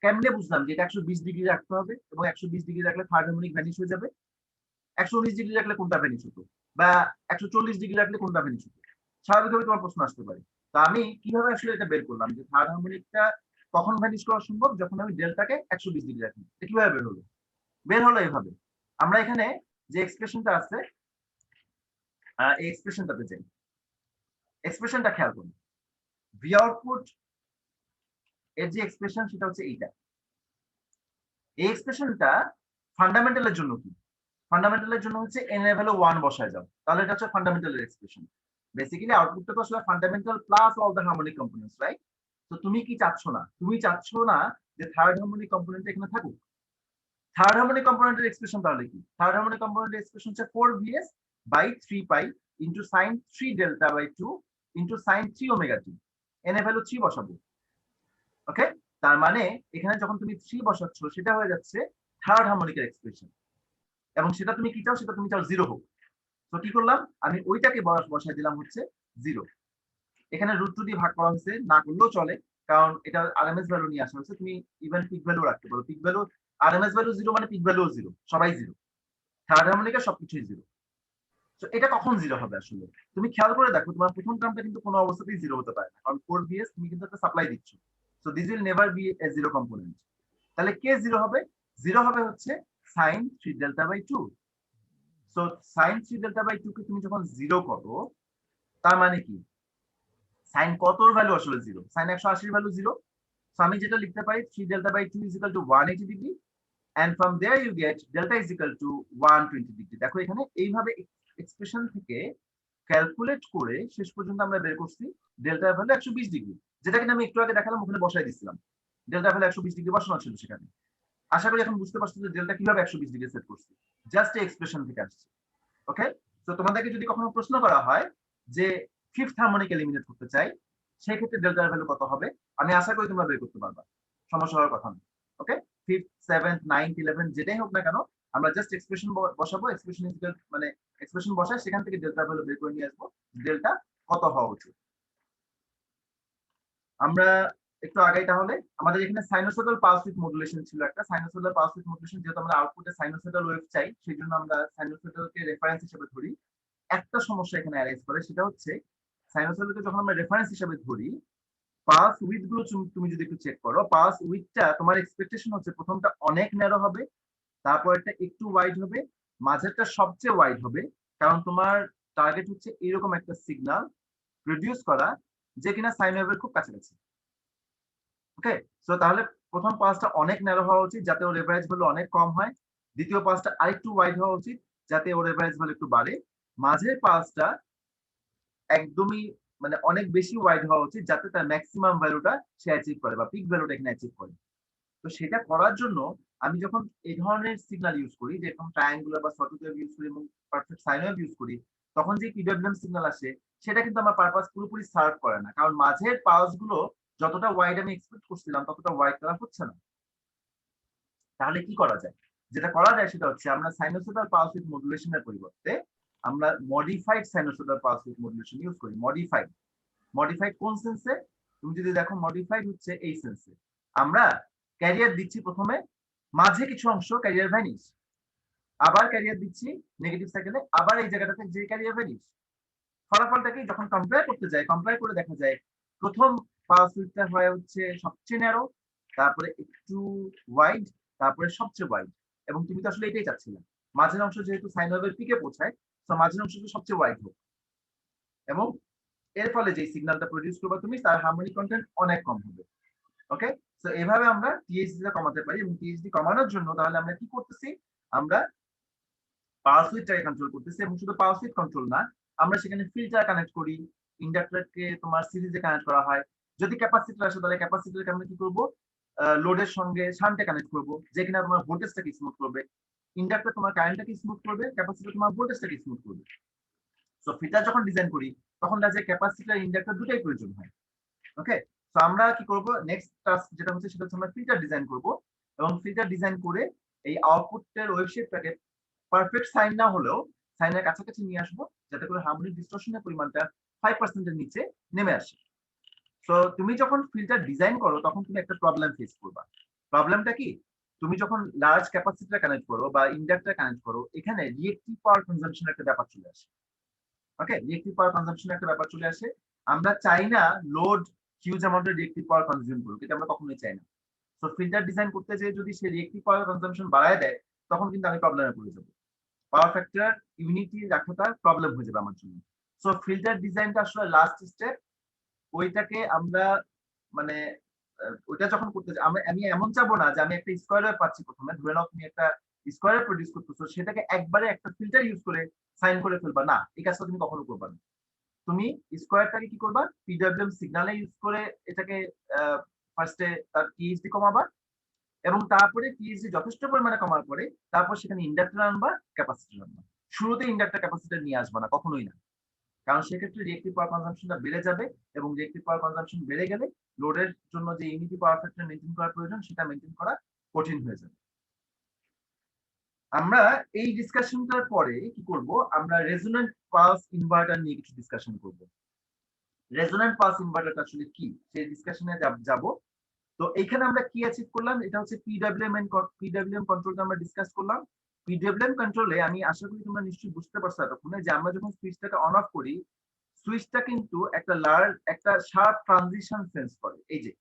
কেমনে বুঝলাম যে এটা 120 ডিগ্রি রাখতে হবে এবং 120 ডিগ্রি রাখলে থার্ড হারমোনিক ভ্যানিশ হয়ে যাবে 119 ডিগ্রি রাখলে কোনটা ভ্যানিশ হতো বা 140 ডিগ্রি রাখলে কোনটা ভ্যানিশ হতো স্বাভাবিকভাবে তোমার প্রশ্ন আসতে পারে তো আমি কিভাবে আসলে এটা বের করলাম যে থার্ড হারমোনিকটা কখন ভ্যানিশ করা সম্ভব যখন আমি ডেল্টাকে 120 ডিগ্রি রাখি কিভাবে বের হলো এভাবে আমরা এখানে যে এক্সপ্রেশনটা আছে এই এক্সপ্রেশনটাতে যাই এক্সপ্রেশনটা খেয়াল করুন ভি আউটপুট এর যে এক্সপ্রেশন সেটা হচ্ছে এইটা এই এক্সপ্রেশনটা ফান্ডামেন্টালের জন্য কি ফান্ডামেন্টালের জন্য হচ্ছে n এর ভ্যালু 1 বসায় যাও তাহলে এটা হচ্ছে ফান্ডামেন্টালের এক্সপ্রেশন বেসিক্যালি আউটপুটটা তো আসলে fundamental plus all the harmonic components right তো তুমি কি চাচ্ছ না তুমি চাচ্ছ না যে থার্ড হারমোনিক কম্পোনেন্ট এখানে থাকুক থার্ড হারমোনিক কম্পোনেন্টের এক্সপ্রেশন তাহলে কি থার্ড হারমোনিক কম্পোনেন্টের এক্সপ্রেশন হচ্ছে 4vs by 3 pi into sin 3 delta by 2 into sin 3 omega t n এর ভ্যালু 3 বসাবো ওকে তার মানে এখানে যখন তুমি 3 বসাচ্ছ সেটা হয়ে যাচ্ছে থার্ড হারমোনিকের এক্সপ্রেশন এবং সেটা তুমি কি চাও সেটা তুমি চাও 0 হোক তো কি করলাম আমি ওইটাকে বসাই দিলাম হচ্ছে 0 এখানে রুট 2 দিয়ে ভাগ করা হয়েছে না করলেও চলে কারণ এটা আরএমএস ভ্যালু নিয়ে আসা হয়েছে তুমি ইভেন পিক ভ্যালু রাখতে পারো পিক ভ্যালু আরএমএস ভ্যালু 0 মানে পিক ভ্যালু 0 সবাই 0 থার্ড হারমোনিকের সবকিছুই 0 তো এটা কখন 0 হবে আসলে তুমি খেয়াল করে দেখো তোমার প্রথম টার্মটা কিন্তু কোনো অবস্থাতেই 0 হতে পারে না কারণ 4vs তুমি কিন্তু একটা সাপ্লাই দিচ্ছ so this will never be a 0 component তাহলে কে 0 হবে 0 হবে হচ্ছে sin 3 delta by 2 so sin 3 delta by 2 কে তুমি যখন 0 করো তার মানে কি sin কতর ভ্যালু আসলে 0 sin 180 এর ভ্যালু 0 সো আমি যেটা লিখতে পারি 3 delta by 2 is equal to 180 degree and from there you get delta is equal to 120 degree দেখো এখানে এইভাবে এক্সপ্রেশন থেকে ক্যালকুলেট করে শেষ পর্যন্ত আমরা বের করছি ডেল্টা ভ্যালু 120 ডিগ্রি যেটা কিনা আমি একটু আগে দেখালাম ওখানে বসাই দিছিলাম ডেল্টা ভ্যালু 120 ডিগ্রি বসানো ছিল সেখানে আশা করি এখন বুঝতে পারছো যে ডেল্টা কিভাবে 120 ডিগ্রি সেট করছি জাস্ট এই এক্সপ্রেশন থেকে আসছে ওকে তো তোমাদেরকে যদি কখনো প্রশ্ন করা হয় যে ফিফথ হারমোনিক এলিমিনেট করতে চাই সেই ক্ষেত্রে ডেল্টার ভ্যালু কত হবে আমি আশা করি তোমরা বের করতে পারবা সমস্যা হওয়ার কথা না ওকে ফিফথ সেভেন্থ 9th 11 যেটাই হোক না কেন আমরা জাস্ট এক্সপ্রেশন বসাবো এক্সপ্রেশন মানে এক্সপ্রেশন বসাই সেখান থেকে ডেল্টা ভ্যালু বের করে নিয়ে আসবো ডেল্টা কত হওয়া উচিত আমরা একটু আগে তাহলে আমাদের এখানে সাইনোসয়েডাল পালস উইথ মডুলেশন ছিল একটা সাইনোসয়েডাল পালস উইথ মডুলেশন যেহেতু আমরা আউটপুটে সাইনোসয়েডাল ওয়েভ চাই সেজন্য আমরা সাইনোসয়েডালকে রেফারেন্স হিসেবে ধরি একটা সমস্যা এখানে অ্যারাইজ করে সেটা হচ্ছে সাইনোসয়েডালকে যখন আমরা রেফারেন্স হিসেবে ধরি পালস উইথ গুলো তুমি যদি একটু চেক করো পালস উইথটা তোমার এক্সপেকটেশন হচ্ছে প্রথমটা অনেক ন্যারো হবে তারপর একটা একটু ওয়াইড হবে মাঝেরটা সবচেয়ে ওয়াইড হবে কারণ তোমার টার্গেট হচ্ছে এরকম একটা সিগন্যাল প্রডিউস করা যে কিনা সাইন ওয়েভের খুব কাছাকাছি। ওকে, সো তাহলে প্রথম পালসটা অনেক ন্যারো হওয়া উচিত যাতে ওর এভারেজ ভ্যালু অনেক কম হয়। দ্বিতীয় পালসটা আরেকটু ওয়াইড হওয়া উচিত যাতে ওর এভারেজ ভ্যালু একটু বাড়ে। মাঝের পালসটা একদমই মানে অনেক বেশি ওয়াইড হওয়া উচিত যাতে তার ম্যাক্সিমাম ভ্যালুটা সে অ্যাচিভ করে বা পিক ভ্যালুটা এখানে অ্যাচিভ করে। তো সেটা করার জন্য আমি যখন এই ধরনের সিগন্যাল ইউজ করি, যেরকম ট্রায়াঙ্গুলার বা সঠিক ওয়েভ ইউজ করি এবং পারফেক্ট সাইন ওয়েভ ইউজ করি, তখন যে পিডব্লিউএম সিগন্যাল আসে সেটা কিন্তু আমার পারপাস পুরোপুরি সার্ভ করে না। কারণ মাঝের পালস গুলো যতটা ওয়াইড আমি এক্সপেক্ট করছিলাম ততটা ওয়াইড করা হচ্ছে না। তাহলে কি করা যায়? যেটা করা যায় সেটা হচ্ছে আমরা সাইনোসয়েডাল পালস উইথ মডুলেশন এর পরিবর্তে আমরা modified sinusoidal pulse with modulation use করি। মডিফাইড মডিফাইড কোন সেন্সে? তুমি যদি দেখো মডিফাইড হচ্ছে এই সেন্সে। আমরা ক্যারিয়ার দিচ্ছি প্রথমে, মাঝে কিছু অংশ ক্যারিয়ার ভ্যানিশ, আবার ক্যারিয়ার দিচ্ছি নেগেটিভ সাইকেলে, আবার এই জায়গাটাতে যে ক্যারিয়ার ভ্যানিশ। ফলাফলটা কি? যখন কম্পেয়ার করতে যাই, কম্পেয়ার করে দেখা যায় প্রথম পালস উইথটা হয় হচ্ছে সবচেয়ে ন্যারো, তারপরে একটু ওয়াইড, তারপরে সবচেয়ে ওয়াইড। এবং তুমি তো আসলে এটাই চাচ্ছিলে, মাঝের অংশ যেহেতু সাইন ওয়েভের পিকে পৌঁছায়, তো মাঝের অংশটা সবচেয়ে ওয়াইড হোক এবং এর ফলে যে সিগন্যালটা প্রডিউস করবে তুমি তার হারমোনিক কন্টেন্ট অনেক কম হবে। ওকে, তো এভাবে আমরা টিএইচডি টা কমাতে পারি এবং টিএইচডি কমানোর জন্য তাহলে আমরা কি করতেছি? আমরা পাওয়ার সুইচটাকে কন্ট্রোল করতেছি এবং শুধু পাওয়ার সুইচ কন্ট্রোল না, আমরা সেখানে ফিল্টার কানেক্ট করি, ইন্ডাক্টরকে তোমার সিরিজে কানেক্ট করা হয়। যদি ক্যাপাসিটর আসে তাহলে ক্যাপাসিটরকে আমরা কি করব? লোডের সঙ্গে শান্টে কানেক্ট করব, যে কিনা তোমার ভোল্টেজটাকে স্মুথ করবে। ইন্ডাক্টর তোমার কারেন্টটাকে স্মুথ করবে, ক্যাপাসিটর তোমার ভোল্টেজটাকে স্মুথ করবে। সো ফিল্টার যখন ডিজাইন করি তখন দেখা যায় ক্যাপাসিটর ইন্ডাক্টর দুটাই প্রয়োজন হয়। ওকে, তো আমরা কি করব? নেক্সট টাস্ক যেটা হচ্ছে সেটা হচ্ছে আমরা ফিল্টার ডিজাইন করব এবং ফিল্টার ডিজাইন করে এই আউটপুটের ওয়েভ শেপটাকে পারফেক্ট সাইন না হলেও সাইনের কাছাকাছি নিয়ে আসবো যাতে করে হারমোনিক ডিসটরশনের পরিমাণটা 5% এর নিচে নেমে আসে। তো তুমি যখন ফিল্টার ডিজাইন করো তখন তুমি একটা প্রবলেম ফেস করবা। প্রবলেমটা কি? তুমি যখন লার্জ ক্যাপাসিটর কানেক্ট করো বা ইন্ডাক্টর কানেক্ট করো, এখানে রিঅ্যাক্টিভ পাওয়ার কনজাম্পশন একটা ব্যাপার চলে আসে। ওকে, রিঅ্যাক্টিভ পাওয়ার কনজাম্পশন একটা ব্যাপার চলে আসে। আমরা চাই না লোড হিউজ অ্যামাউন্টের রিঅ্যাক্টিভ পাওয়ার কনজিউম করুক, এটা আমরা কখনোই চাই না। তো ফিল্টার ডিজাইন করতে যেয়ে যদি সে রিঅ্যাক্টিভ পাওয়ার কনজাম্পশন বাড়ায় দেয় তখন কিন্তু আমি প্রবলেমে পড়ে যাবো। পাওয়ার ফ্যাক্টর ইউনিটি রাখাটা প্রবলেম হয়ে যাবে আমার জন্য। সো ফিল্টার ডিজাইনটা আসলে লাস্ট স্টেপ। ওইটাকে আমরা মানে ওইটা যখন করতে আমি এমন চাবো না যে আমি একটা স্কোয়ার ওয়েভ পাচ্ছি প্রথমে, ধরে নাও তুমি একটা স্কোয়ার ওয়েভ প্রডিউস করতেছো, সেটাকে একবারে একটা ফিল্টার ইউজ করে সাইন করে ফেলবা না, এই কাজটা তুমি কখনো করবা না। তুমি স্কোয়ারটাকে কি করবা? পিডব্লিউএম সিগন্যালে ইউজ করে এটাকে ফার্স্টে তার টিএইচডি কমাবা এবং তারপরে টিএইচডি যথেষ্ট পরিমাণে কমার পরে তারপর সেখানে ইন্ডাক্টর আনবা, ক্যাপাসিটর আনবা। শুরুতে ইন্ডাক্টর ক্যাপাসিটর নিয়ে আসবা না, কখনোই না। কারণ সেক্ষেত্রে রিঅ্যাক্টিভ পাওয়ার কনজাম্পশনটা বেড়ে যাবে এবং রিঅ্যাক্টিভ পাওয়ার কনজাম্পশন বেড়ে গেলে লোডের জন্য যে ইউনিটি পাওয়ার ফ্যাক্টর মেইনটেইন করা প্রয়োজন সেটা মেইনটেইন করা কঠিন হয়ে যাবে। আমরা এই ডিসকাশনটার পরে কি করব? আমরা রেজোন্যান্ট পালস ইনভার্টার নিয়ে কিছু ডিসকাশন করব। রেজোন্যান্ট পালস ইনভার্টারটা আসলে কি সেই ডিসকাশনে যাব। তো এইখানে আমরা কি অ্যাচিভ করলাম? এটা হচ্ছে পিডব্লিউএম কন্ট্রোলটা আমরা ডিসকাস করলাম। পিডব্লিউএম কন্ট্রোলে আমি আশা করি তোমরা নিশ্চয়ই বুঝতে পারছো এতক্ষণে যে আমরা যখন সুইচটাকে অন অফ করি, সুইচটা কিন্তু একটা শার্প ট্রানজিশন সেন্স করে। এই যে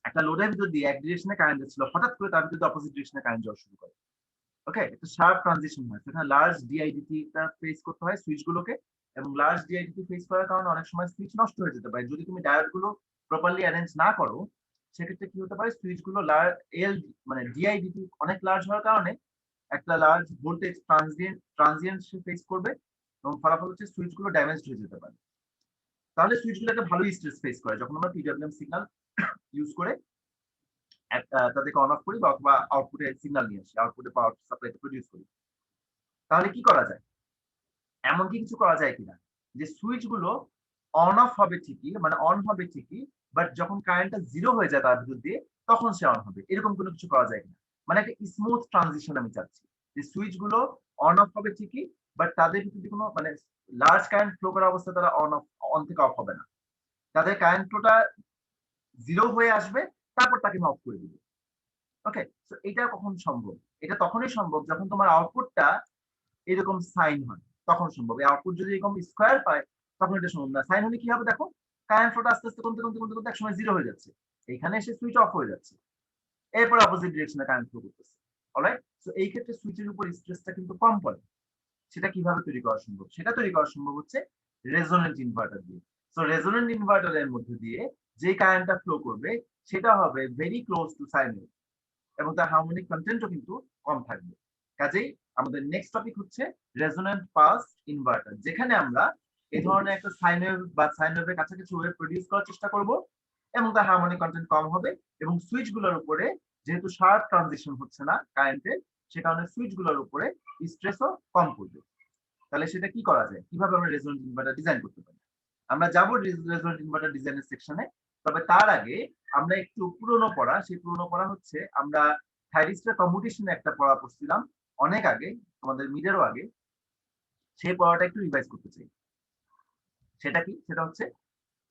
একটা লোডের ভিতর দিয়ে এক ডিরেকশনে কারেন্ট যাচ্ছিল, হঠাৎ করে তার ভিতর অপোজিট ডিরেকশনে কারেন্ট যাওয়া শুরু করে। ওকে, একটা শার্প ট্রানজিশন হয়, সেখানে লার্জ ডিআইডিটি টা ফেস করতে হয় সুইচ গুলোকে এবং লার্জ ডিআইডিটি ফেস করার কারণে অনেক সময় সুইচ নষ্ট হয়ে যেতে পারে যদি তুমি ডায়োড গুলো প্রপারলি অ্যারেঞ্জ না করো। সেক্ষেত্রে কি হতে পারে? সুইচ গুলো এল মানে ডিআইডিটি অনেক লার্জ হওয়ার কারণে একটা লার্জ ভোল্টেজ ট্রানজিয়েন্ট সে ফেস করবে এবং ফলাফল হচ্ছে সুইচ গুলো ড্যামেজ হয়ে যেতে পারে। তাহলে সুইচ গুলো একটা ভালো স্ট্রেস ফেস করে যখন আমরা পিডব্লিউএম সিগন্যাল ইউজ করে তাদেরকে অন অফ করি বা অথবা আউটপুটে সিগন্যাল নিয়ে আসি, আউটপুটে পাওয়ার সাপ্লাই প্রডিউস করি। তাহলে কি করা যায়? এমন কি কিছু করা যায় কিনা যে সুইচ গুলো অন অফ হবে ঠিকই, মানে অন হবে ঠিকই, বাট যখন কারেন্টটা জিরো হয়ে যায় তার ভিতর দিয়ে তখন সে অন হবে, এরকম কোনো কিছু করা যায় কিনা? মানে একটা স্মুথ ট্রানজিশন আমি চাচ্ছি যে সুইচ গুলো অন অফ হবে ঠিকই, বাট তাদের ভিতরে কোনো মানে লার্জ কারেন্ট ফ্লো করা অবস্থায় তারা অন থেকে অফ হবে না। তাদের কারেন্ট ফ্লোটা জিরো হয়ে আসবে, তারপর তাকে আমি অফ করে দিব। ওকে, তো এটা কখন সম্ভব? এটা তখনই সম্ভব যখন তোমার আউটপুটটা এরকম সাইন হয়, তখন সম্ভব। এই আউটপুট যদি এরকম স্কোয়ার পায় তখন এটা সম্ভব না। সাইন হলে কি হবে দেখো? কারেন্ট ফ্লোটা আস্তে আস্তে কমতে একসময় জিরো হয়ে যাচ্ছে, এখানে এসে সুইচ অফ হয়ে যাচ্ছে, এরপর অপোজিট ডিরেকশনে কারেন্ট ফ্লো করতেছে। অলরাইট, সো এই ক্ষেত্রে সুইচের উপর স্ট্রেসটা কিন্তু কম পড়ে। সেটা কিভাবে তৈরি করা সম্ভব? সেটা তৈরি করা সম্ভব হচ্ছে রেজোন্যান্ট ইনভার্টার দিয়ে। সো রেজোন্যান্ট ইনভার্টারের মধ্যে দিয়ে যে কারেন্টটা ফ্লো করবে সেটা হবে very close two sine wave এবং তার হারমোনিক কন্টেন্টও কিন্তু কম থাকবে। কাজেই আমাদের নেক্সট টপিক হচ্ছে রেজোন্যান্ট পালস ইনভার্টার, যেখানে আমরা এই ধরনের একটা সাইন ওয়েভ বা সাইন ওয়েভের কাছাকাছি ওয়েভ প্রডিউস করার চেষ্টা করব এবং তার হারমোনিক কন্টেন্ট কম হবে এবং সুইচ গুলোর উপরে যেহেতু শার্প ট্রানজিশন হচ্ছে না কারেন্টের, সে কারণে সুইচ গুলোর উপরে স্ট্রেসও কম পড়বে। তাহলে সেটা কি করা যায়, কিভাবে আমরা রেজোন্যান্ট ইনভার্টার ডিজাইন করতে পারি? আমরা যাব রেজোন্যান্ট ইনভার্টার ডিজাইনের সেকশনে। তবে তার আগে আমরা একটু পুরনো পড়া, সেই পুরনো পড়া হচ্ছে আমরা থাইরিস্টার কম্পিটিশনে একটা পড়া পড়ছিলাম অনেক আগে, আমাদের মিডেরও আগে। সেই পড়াটা একটু রিভাইজ করতে চাই। সেটা কি? সেটা হচ্ছে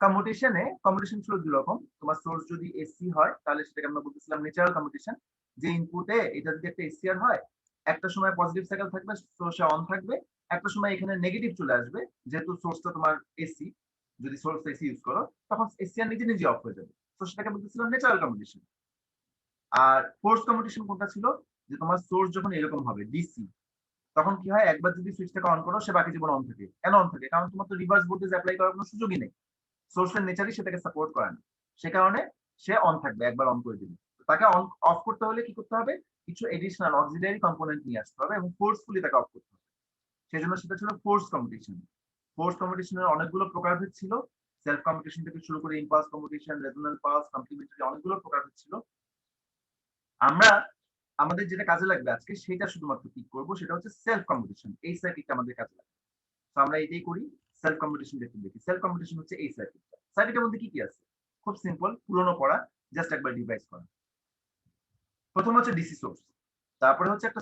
কম্পিটিশন ছিল দুই রকম। তোমার সোর্স যদি এসি হয় তাহলে সেটাকে আমরা বলতেছিলাম ন্যাচারাল কম্পিটিশন, যে ইনপুটে এটা যদি একটা এসিআর হয়, একটা সময় পজিটিভ সাইকেল থাকবে, সোর্সে অন থাকবে, একটা সময় এখানে নেগেটিভ চলে আসবে, যেহেতু সোর্সটা তোমার এসি, যদি সোর্স এসি ইউজ করো তখন এসিআর নিজে নিজে অফ হয়ে যাবে। তো সেটাকে বলতেছিলাম ন্যাচারাল কম্পিটিশন। আর ফোর্স কম্পিটিশন কোনটা ছিল? যে তোমার সোর্স যখন এরকম হবে ডিসি, তখন কি হয়, একবার যদি সুইচটাকে অন করো সে বাকি জীবন অন থাকে। কেন অন থাকে? কারণ তোমার তো রিভার্স ভোল্টেজ অ্যাপ্লাই করার কোনো সুযোগই নেই, সোর্সের নেচারই সেটাকে সাপোর্ট করে না। সে কারণে সে অন থাকবে একবার অন করে দিলে। তাকে অন অফ করতে হলে কি করতে হবে? কিছু এডিশনাল অক্সিলারি কম্পোনেন্ট নিয়ে আসতে হবে এবং ফোর্সফুলি তাকে অফ করতে হবে। সেজন্য সেটা ছিল ফোর্স কম্পিটিশন। ফোর্স কম্পিটিশনের অনেকগুলো প্রকারভেদ ছিল। সেলফ কম্পিটিশন থেকে শুরু করে impulse competition, resonant pulse, complementary, অনেকগুলো প্রকারভেদ ছিল। আমরা আমাদের যেটা কাজে লাগবে আজকে সেটা শুধুমাত্র পিক করব, সেটা হচ্ছে সেলফ কম্পিটিশন। এই সার্কিটটা আমাদের কাজে লাগবে। তো আমরা এটাই করি। সেলফ কম্পিটিশন দেখে দেখি। সেলফ কম্পিটিশন হচ্ছে এই সার্কিটটা। সার্কিটের মধ্যে কি কি আছে? খুব সিম্পল, পুরনো পড়া, জাস্ট একবার ডিভাইস করা। প্রথম হচ্ছে ডিসি সোর্স, তারপরে হচ্ছে একটা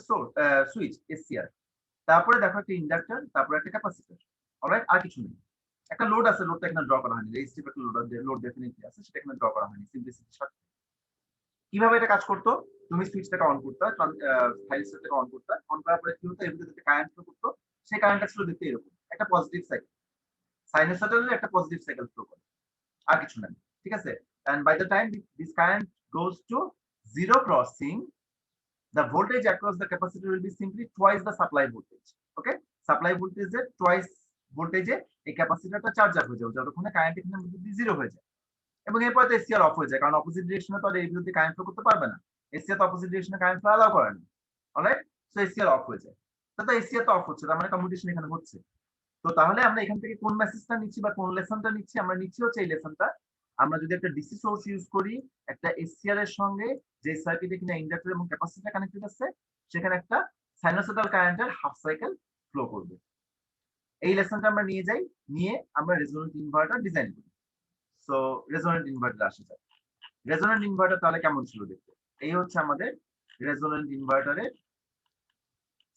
সুইচ এসসিআর, তারপরে দেখো একটা ইন্ডাক্টর, তারপরে একটা ক্যাপাসিটর। অলরাইট, আর কিছু নেই। একটা লোড আছে, লোডটা এখানে ড্র করা হয়নি। রেজিস্টিভ একটা লোড ডেফিনেটলি আছে, সেটা এখানে ড্র করা হয়নি সিম্পলিসিটির সাথে। কিভাবে এটা কাজ করতো? তুমি সুইচটাকে অন করতে, থাইরিস্টরটাকে অন করতে, অন করার পরে কি হতো, এর ভিতরে কারেন্ট ফ্লো করতো। সেই কারেন্টটা ছিল দেখতে এরকম একটা পজিটিভ সাইকেল, সাইনোসয়েডালের একটা পজিটিভ সাইকেল ফ্লো করে, আর কিছু নাই। ঠিক আছে? and by the time this current goes to zero crossing, the voltage across the capacitor will be simply twice the supply voltage. Okay, supply voltage এর twice voltage এই ক্যাপাসিটরটা charge up হয়ে যাবে যতক্ষণে কারেন্ট এখানে মধ্যে জিরো হয়ে যায় এবং এরপর তো এসিআর অফ হয়ে যায়, কারণ অপোজিট ডিরেকশনে তো আর এই বিরুদ্ধে কারেন্ট ফ্লো করতে পারবে না। এসিআর তো অপোজিট ডিরেকশনে কারেন্ট ফ্লো অ্যালাউ করে না। অলরাইট, সো এসিআর অফ হয়ে যায়। তো এসিআর তো অফ হচ্ছে, তার মানে কম্পিটিশন এখানে হচ্ছে। তো তাহলে আমরা এখান থেকে কোন মেসেজটা নিচ্ছি বা কোন লেসনটা নিচ্ছি? আমরা নিচ্ছি হচ্ছে এই লেসনটা। আমরা যদি একটা ডিসি সোর্স ইউজ করি, একটা এসসিআর এর সঙ্গে যে সার্কিটে কিনা ইন্ডাক্টর এবং ক্যাপাসিটর কানেক্টেড আছে, সেখানে একটা সাইনোসয়েডাল কারেন্টের হাফ সাইকেল ফ্লো করবে। এই লেসনটা আমরা নিয়ে যাই, নিয়ে আমরা রেজোন্যান্ট ইনভার্টার ডিজাইন করি। সো রেজোন্যান্ট ইনভার্টার আসে যায়। রেজোন্যান্ট ইনভার্টার তাহলে কেমন ছিল দেখতে? এই হচ্ছে আমাদের রেজোন্যান্ট ইনভার্টারের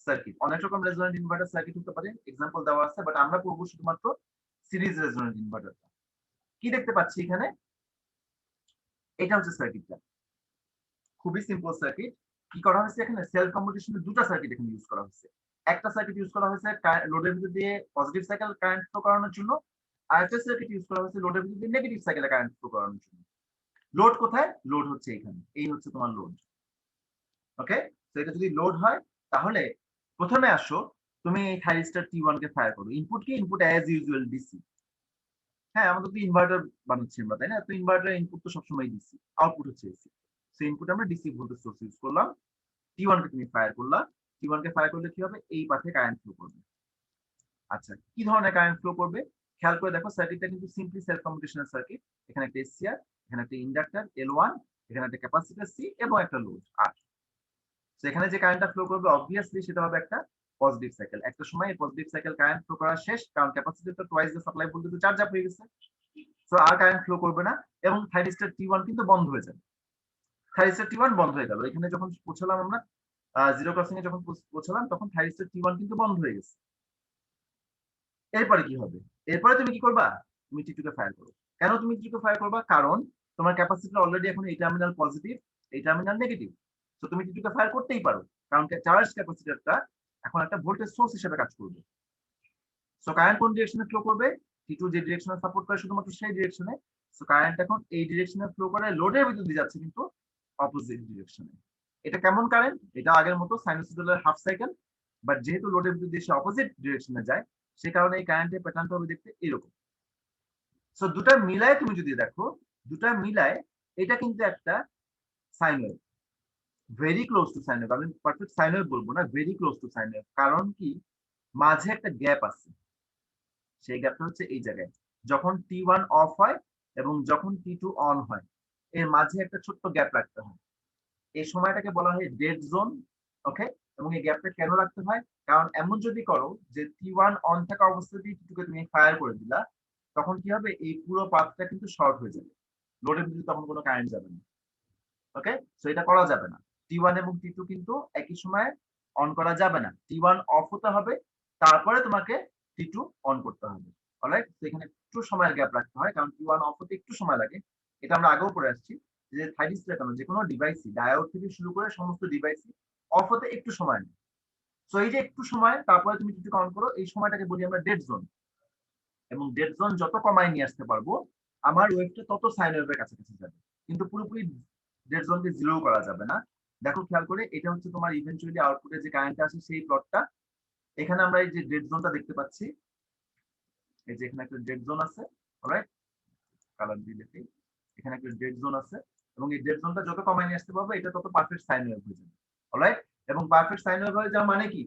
সার্কিট। অনেক রকম রেজোন্যান্ট ইনভার্টার সার্কিট হতে পারে, এক্সাম্পল দেওয়া আছে, বাট আমরা পড়বো শুধুমাত্র সিরিজ রেজোন্যান্ট ইনভার্টারটা। কি দেখতে পাচ্ছি এখানে? এটা হচ্ছে সার্কিটটা, খুবই সিম্পল সার্কিট। কি করা হয়েছে এখানে? সেলফ কম্পিটিশনের দুটো সার্কিট এখানে ইউজ করা হয়েছে। একটা সার্কিট ইউজ করা হয়েছে লোডের ভিতর দিয়ে পজিটিভ সাইকেল কারেন্ট ফ্লো করানোর জন্য, আর একটা সার্কিট ইউজ করা হয়েছে লোডের ভিতর দিয়ে নেগেটিভ সাইকেলে কারেন্ট ফ্লো করানোর জন্য। লোড কোথায়? লোড হচ্ছে এখানে, এই হচ্ছে তোমার লোড। ওকে, তো এটা যদি লোড হয় তাহলে প্রথমে আসো তুমি এই থাইরিস্টার টি1 কে ফায়ার করো। ইনপুট কি? Input as usual DC. হ্যাঁ, আমাদের তো ইনভার্টার বানাচ্ছি আমরা, তাই না? তো ইনভার্টার ইনপুট তো সবসময় ডিসি, আউটপুট হচ্ছে এসি। সেই ইনপুট আমরা ডিসি ভোল্টেজ সোর্স ইউজ করলাম। টি1 কে তুমি ফায়ার করলা। টি1 কে ফায়ার করলে কি হবে? এই পাথে কারেন্ট ফ্লো করবে। আচ্ছা, কি ধরনের কারেন্ট ফ্লো করবে? খেয়াল করে দেখো, সার্কিটটা কিন্তু সিম্পলি সেলফ কম্পিটিশনাল সার্কিট। এখানে একটা এসসিআর, এখানে একটা ইন্ডাক্টর এল1, এখানে একটা ক্যাপাসিটর সি এবং একটা লোড আর। তো এখানে যে কারেন্টটা ফ্লো করবে অবভিয়াসলি সেটা হবে একটা পজিটিভ সাইকেল। একটা সময় এই পজিটিভ সাইকেল কারেন্ট ফ্লো করা শেষ, কারণ ক্যাপাসিটর তো twice the supply voltage charge up হয়ে গেছে। সো আর কারেন্ট ফ্লো করবে না এবং থাইরিস্টার টি1 কিন্তু বন্ধ হয়ে যাবে। থাইরিস্টার টি1 বন্ধ হয়ে গেল। এখানে যখন পৌঁছলাম আমরা জিরো ক্রসিং এ যখন পৌঁছলাম তখন থাইরিস্টার টি1 কিন্তু বন্ধ হয়ে গেছে। এরপরে কি হবে? এরপরে তুমি কি করবা? তুমি টি2 কে ফায়ার করো। কেন তুমি টি2 কে ফায়ার করবা? কারণ তোমার ক্যাপাসিটর অলরেডি এখন এই টার্মিনাল পজিটিভ, এই টার্মিনাল নেগেটিভ। তো তুমি টি2 কে ফায়ার করতেই পারো, কারণ চার্জ ক্যাপাসিটরটা এখন একটা ভোল্টেজ সোর্স হিসেবে কাজ করবে। সো কারেন্ট কোন ডিরেকশনে ফ্লো করবে? টি2 যে ডিরেকশনে সাপোর্ট করে শুধুমাত্র সেই ডিরেকশনে। সো কারেন্ট এখন এই ডিরেকশনে ফ্লো করে লোডের ভিতর দিয়ে যাচ্ছে কিন্তু অপোজিট ডিরেকশনে। এটা কেমন কারেন্ট? এটা আগের মতো সাইনোসয়েডালের হাফ সাইকেল, বাট যেহেতু লোডের ভিতর দিয়ে সে অপোজিট ডিরেকশনে যায়, সে কারণে এই কারেন্টের প্যাটার্নটা হবে দেখতে এরকম। সো দুটা মিলায় তুমি যদি দেখো, দুটা মিলায় এটা কিন্তু একটা sine wave, very close two sine wave. আমি পারফেক্ট সাইন ওয়েভ বলবো না, very close two sine wave. কারণ কি, মাঝে একটা গ্যাপ আছে, সেই গ্যাপটা হচ্ছে এই জায়গায়, যখন T1 অফ হয় এবং যখন T2 অন হয়, এর মাঝে একটা ছোট্ট গ্যাপ রাখতে হয়। এই সময়টাকে বলা হয় ডেড জোন। ওকে, এবং এই গ্যাপটা কেন রাখতে হয়? কারণ এমন যদি করো যে T1 অন থাকা অবস্থাতেই T2 কে তুমি ফায়ার করে দিলা, তখন কি হবে, এই পুরো পাথটা কিন্তু শর্ট হয়ে যাবে, লোডের ভিতরে তখন কোনো কারেন্ট যাবে না। ওকে, সো এটা করা যাবে না। T1 এবং T2 কিন্তু একই সময়ে অন করা যাবে না। T1 অফ হতে হবে, তারপরে তোমাকে T2 অন করতে হবে। অলরাইট, তো এখানে একটু সময়ের গ্যাপ রাখতে হয়, কারণ T1 অফ হতে একটু সময় লাগে। এটা আমরা আগেও পড়ে আসছি যে থাইরিস্টে কেন যে কোনো ডিভাইসই, ডায়োড থেকে শুরু করে সমস্ত ডিভাইসই অফ হতে একটু সময় নেয়। সো এই যে একটু সময়, তারপরে তুমি T2 অন করো, এই সময়টাকে বলি আমরা ডেড জোন। এবং ডেড জোন যত কমায় নিয়ে আসতে পারবো, আমার ওয়েভটা তত সাইন ওয়েভের কাছাকাছি যাবে। কিন্তু পুরোপুরি ডেড জোনকে জিরো করা যাবে না। দেখো খেয়াল করে, এটা হচ্ছে তোমার ইভেন্চুয়ালি আউটপুটে যে কারেন্টটা আসে সেই প্লটটা। এখানে আমরা এই যে ডেড জোনটা দেখতে পাচ্ছি, এই যে এখানে একটা ডেড জোন আছে। অলরাইট, কালার দিয়ে দেখি, এখানে একটা ডেড জোন আছে, এবং এই ডেড জোনটা যত কমায় নিয়ে আসতে পারবো, এটা তত পারফেক্ট সাইন ওয়েভ হয়ে যাবে। অলরাইট, এবং পারফেক্ট সাইন ওয়েভ হয়ে যাওয়া মানে কি,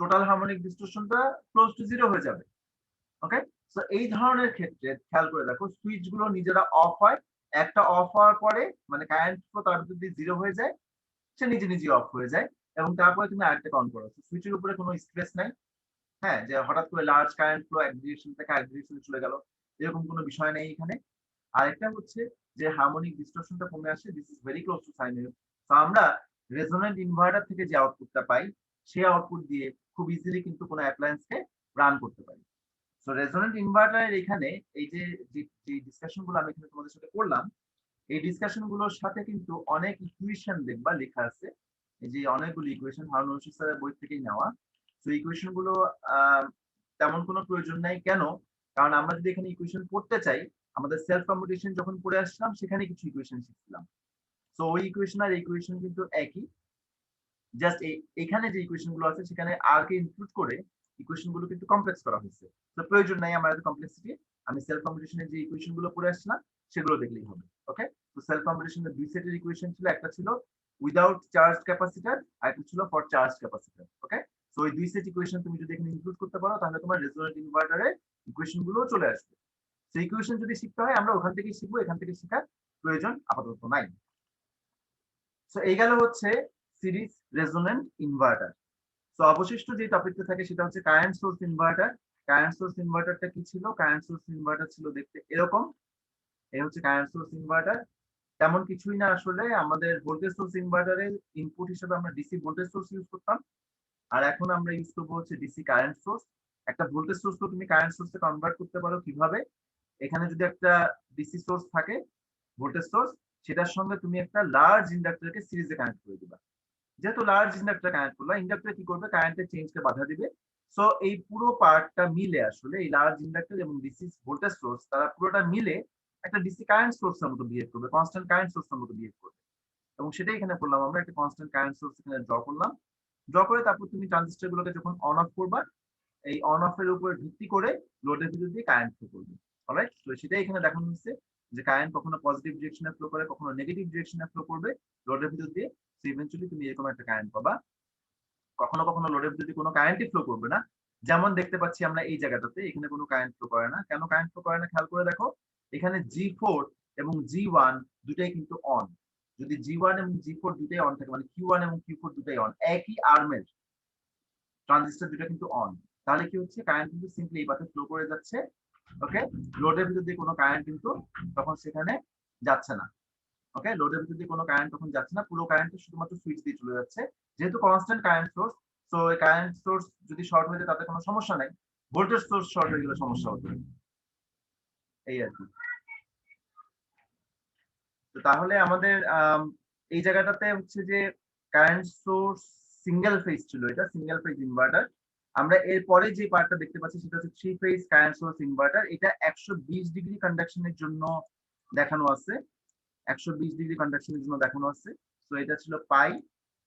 টোটাল হারমোনিক ডিস্টরশনটা ক্লোজ টু জিরো হয়ে যাবে। ওকে, সো এই ধরনের ক্ষেত্রে খেয়াল করে দেখো, সুইচ গুলো নিজেরা অফ হয়, একটা অফ হওয়ার পরে মানে কারেন্ট ফ্লো তার ভিতর দিয়ে জিরো হয়ে যায়, সে নিজে নিজে অফ হয়ে যায়, এবং তারপরে তুমি আরেকটা অন করো। সুইচের উপরে কোনো স্ট্রেস নাই, হ্যাঁ, যে হঠাৎ করে লার্জ কারেন্ট ফ্লো এক ডিরেকশন থেকে আরেক ডিরেকশনে চলে গেল, এরকম কোনো বিষয় নেই এখানে। আরেকটা হচ্ছে যে হারমোনিক ডিস্টরশনটা কমে আসে, this is very close two sine wave. তো আমরা রেজোন্যান্ট ইনভার্টার থেকে যে আউটপুটটা পাই, সেই আউটপুট দিয়ে খুব ইজিলি কিন্তু কোনো অ্যাপ্লায়েন্সকে রান করতে পারি। সো রেজোন্যান্ট ইনভার্টারের এখানে এই যে ডিসকাশন গুলো আমি এখানে তোমাদের সাথে করলাম, এই ডিসকাশন গুলোর সাথে কিন্তু অনেক ইকুয়েশন দেখবা লেখা আছে। এই যে অনেকগুলো ইকুয়েশন হারুন রশিদ স্যারের বই থেকেই নেওয়া। তো ইকুয়েশন গুলো তেমন কোনো প্রয়োজন নাই। কেন? কারণ আমরা যদি এখানে ইকুয়েশন পড়তে চাই, আমাদের সেলফ কম্পিটিশন যখন পড়ে আসলাম সেখানে কিছু ইকুয়েশন শিখছিলাম। তো ওই ইকুয়েশন আর ইকুয়েশন কিন্তু একই, জাস্ট এখানে যে ইকুয়েশন গুলো আছে সেখানে আর কে ইনক্লুড করে ইকুয়েশন গুলো কিন্তু কমপ্লেক্স করা হয়েছে। তো প্রয়োজন নাই আমার এত কমপ্লেক্সিটি, আমি সেলফ কম্পিটিশনের যে ইকুয়েশন গুলো পড়ে আসছিলাম সেগুলো দেখলেই হবে। ওকে, তো সেলফ কম্পিটিশনের দুই সেটের ইকুয়েশন ছিল, একটা ছিল উইদাউট চার্জ ক্যাপাসিটর আর একটা ছিল ফর চার্জ ক্যাপাসিটর। ওকে, তো ওই দুই সেট ইকুয়েশন তুমি যদি এখানে ইনক্লুড করতে পারো, তাহলে তোমার রেজোন্যান্ট ইনভার্টারের ইকুয়েশন গুলো চলে আসবে। সেই ইকুয়েশন যদি শিখতে হয় আমরা ওখান থেকেই শিখবো, এখান থেকে শেখার প্রয়োজন আপাতত নাই। সো এই গেল হচ্ছে সিরিজ রেজোন্যান্ট ইনভার্টার। তো অবশিষ্ট যে টপিকটা থাকে সেটা হচ্ছে current source inverter. Current source ইনভার্টারটা কি ছিল? কারেন্ট সোর্স ইনভার্টার ছিল দেখতে এরকম। এই হচ্ছে কারেন্ট সোর্স ইনভার্টার। তেমন কিছুই না আসলে, আমাদের ভোল্টেজ সোর্স ইনভার্টারের ইনপুট হিসেবে আমরা ডিসি ভোল্টেজ সোর্স ইউজ করতাম, আর এখন আমরা ইউজ করবো হচ্ছে ডিসি কারেন্ট সোর্স। একটা ভোল্টেজ সোর্স তো তুমি কারেন্ট সোর্সে কনভার্ট করতে পারো কিভাবে? এখানে যদি একটা ডিসি সোর্স থাকে, ভোল্টেজ সোর্স, সেটার সঙ্গে তুমি একটা লার্জ ইন্ডাক্টরকে সিরিজে কানেক্ট করে দিবা। যেহেতু লার্জ ইন্ডাক্টর কানেক্ট করলো, ইন্ডাক্টর কি করবে, কারেন্টের চেঞ্জকে বাধা দিবে। সো এই পুরো পার্টটা মিলে আসলে এই লার্জ ইন্ডাক্টর এবং ডিসি ভোল্টেজ সোর্স, তারা পুরোটা মিলে একটা ডিসি কারেন্ট সোর্সের মতো বিহেভ করবে, কনস্ট্যান্ট কারেন্ট সোর্সের মতো বিহেভ করবে। এবং সেটাই এখানে করলাম, আমরা একটা কনস্ট্যান্ট কারেন্ট সোর্স এখানে ড্র করলাম। ড্র করে তারপর তুমি ট্রানজিস্টর গুলোকে যখন অন অফ করবা, এই অন অফ এর উপরে ভিত্তি করে লোডের ভিতর দিয়ে কারেন্ট ফ্লো করবে। অলরাইট, তো সেটাই এখানে দেখানো হচ্ছে যে কারেন্ট কখনো পজিটিভ ডিরেকশনে ফ্লো করে, কখনো নেগেটিভ ডিরেকশনে ফ্লো করবে লোডের ভিতর দিয়ে। সো ইভেন্চুয়ালি তুমি এরকম একটা কারেন্ট পাবা। কখনো কখনো লোডের ভিতর দিয়ে কোনো কারেন্টই ফ্লো করবে না, যেমন দেখতে পাচ্ছি আমরা এই জায়গাটাতে, এখানে কোনো কারেন্ট ফ্লো করে না। কেন কারেন্ট ফ্লো করে না খেয়াল করে দেখো, এখানে G4 এবং G1 দুটাই কিন্তু অন। যদি G1 এবং G4 দুটাই অন থাকে, মানে Q1 এবং Q4 দুটাই অন, একই আর্মের ট্রানজিস্টর দুটো কিন্তু অন, তাহলে কি হচ্ছে, কারেন্ট কিন্তু সিম্পলি এই পাশে ফ্লো করে যাচ্ছে। ওকে, লোডের ভিতর দিয়ে কোনো কারেন্ট কিন্তু তখন সেখানে যাচ্ছে না। ওকে, লোডের ভিতর দিয়ে কোনো কারেন্ট তখন যাচ্ছে না, পুরো কারেন্ট শুধুমাত্র সুইচ দিয়ে চলে যাচ্ছে, যেহেতু কনস্ট্যান্ট কারেন্ট সোর্স। সো এই কারেন্ট সোর্স যদি শর্ট হয়ে যায় তাতে কোনো সমস্যা নাই, ভোল্টেজ সোর্স শর্ট হয়ে গেলে সমস্যা হতো, এই আর কি। তো তাহলে আমাদের এই জায়গাটাতে হচ্ছে যে কারেন্ট সোর্স সিঙ্গেল ফেজ ছিল, এটা সিঙ্গেল ফেজ ইনভার্টার। আমরা এর পরে যে পার্টটা দেখতে পাচ্ছি সেটা হচ্ছে three phase current source inverter. এটা 120 ডিগ্রি কন্ডাকশনের জন্য দেখানো আছে, 120 ডিগ্রি কন্ডাকশনের জন্য দেখানো আছে। তো এটা ছিল পাই।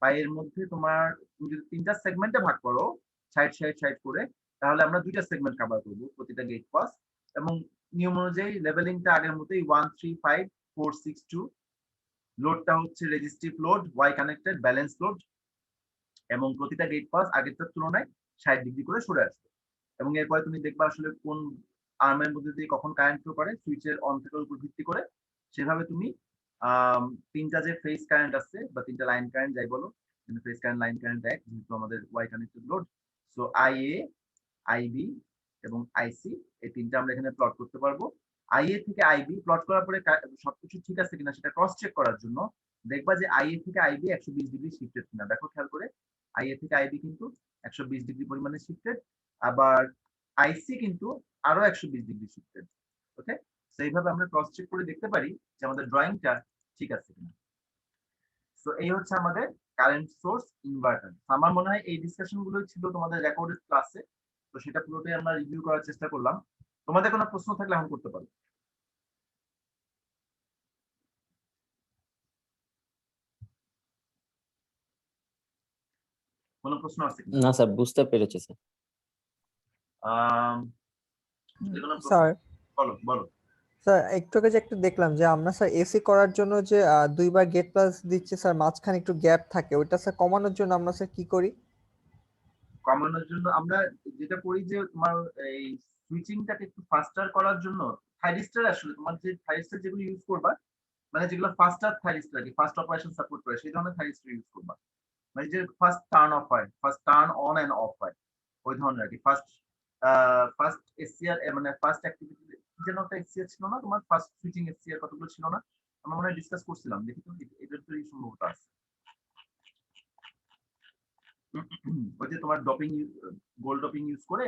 পাইয়ের মধ্যে তোমার তুমি যদি তিনটা সেগমেন্টে ভাগ করো, সাইড সাইড সাইড করে, তাহলে আমরা দুইটা সেগমেন্ট কভার করবো প্রতিটা গেট পাস। এবং নিয়ম অনুযায়ী লেভেলিংটা আগের মতোই 135462, লোডটা হচ্ছে resistive load, Y connected balance load, এবং প্রতিটা গেট পাস আগেরটার তুলনায় 60 ডিগ্রি করে সরে আসবে। এবং এরপরে তুমি দেখবা আসলে কোন আর্মের মধ্যে দিয়ে কখন কারেন্ট ফ্লো করে সুইচের অন থাকার উপর ভিত্তি করে সেভাবে তুমি তিনটা যে ফেজ কারেন্ট আছে বা তিনটা লাইন কারেন্ট যাই বলো, কিন্তু ফেজ কারেন্ট লাইন কারেন্ট এক, যেহেতু আমাদের Y connected load, so IA, IB এবং আইসি এই তিনটা আমরা এখানে প্লট করতে পারবো। আইএ থেকে আইবি প্লট করার পরে সবকিছু ঠিক আছে কিনা সেটা ক্রস চেক করার জন্য দেখবা যে আইএ থেকে আইবি 120 ডিগ্রি শিফটেড কিনা। দেখো খেয়াল করে, আইএ থেকে আইবি কিন্তু 120 ডিগ্রি পরিমাণে শিফটেড, আবার আইসি কিন্তু আরো 120 ডিগ্রি শিফটেড। ওকে, তো এইভাবে আমরা ক্রস চেক করে দেখতে পারি যে আমাদের ড্রয়িংটা ঠিক আছে কিনা। তো এই হচ্ছে আমাদের কারেন্ট সোর্স ইনভার্টার। আমার মনে হয় এই ডিসকাশন গুলোই ছিল তোমাদের রেকর্ডেড ক্লাসে, তো সেটা পুরোটাই আমরা রিভিউ করার চেষ্টা করলাম। তোমাদের কোনো প্রশ্ন থাকলে এখন করতে পারো। কোনো প্রশ্ন আছে কিনা? না স্যার, বুঝতে পেরেছি স্যার। যদি কোনো প্রশ্ন, স্যার বলো বলো। স্যার একটু আগে যে একটু দেখলাম যে আমরা স্যার এসি করার জন্য যে দুইবার গেট প্লাস দিচ্ছি স্যার, মাঝখানে একটু গ্যাপ থাকে, ওইটা স্যার কমানোর জন্য আমরা স্যার কি করি? কমানোর জন্য আমরা যেটা করি যে তোমার এই সুইচিংটাকে একটু ফাস্টার করার জন্য থাইরিস্টার, আসলে তোমার যে থাইরিস্টার যেগুলো ইউজ করবা, মানে যেগুলো ফাস্টার থাইরিস্টার, কি ফাস্ট অপারেশন সাপোর্ট করে সেই ধরনের থাইরিস্টার ইউজ করবা। মানে যে ফার্স্ট টার্ন অফ হয়, first turn on end of হয়, ওই ধরনের আর কি। ফার্স্ট এসসিআর মানে ফার্স্ট অ্যাক্টিভিটি যেন একটা এসসিআর ছিল না তোমার, ফার্স্ট সুইচিং এসসিআর কতগুলো ছিল না, আমরা মনে হয় ডিসকাস করছিলাম, দেখি তো এটার তো সম্ভবত আছে। ওই যে তোমার ডপিং, গোল্ড ডপিং ইউজ করে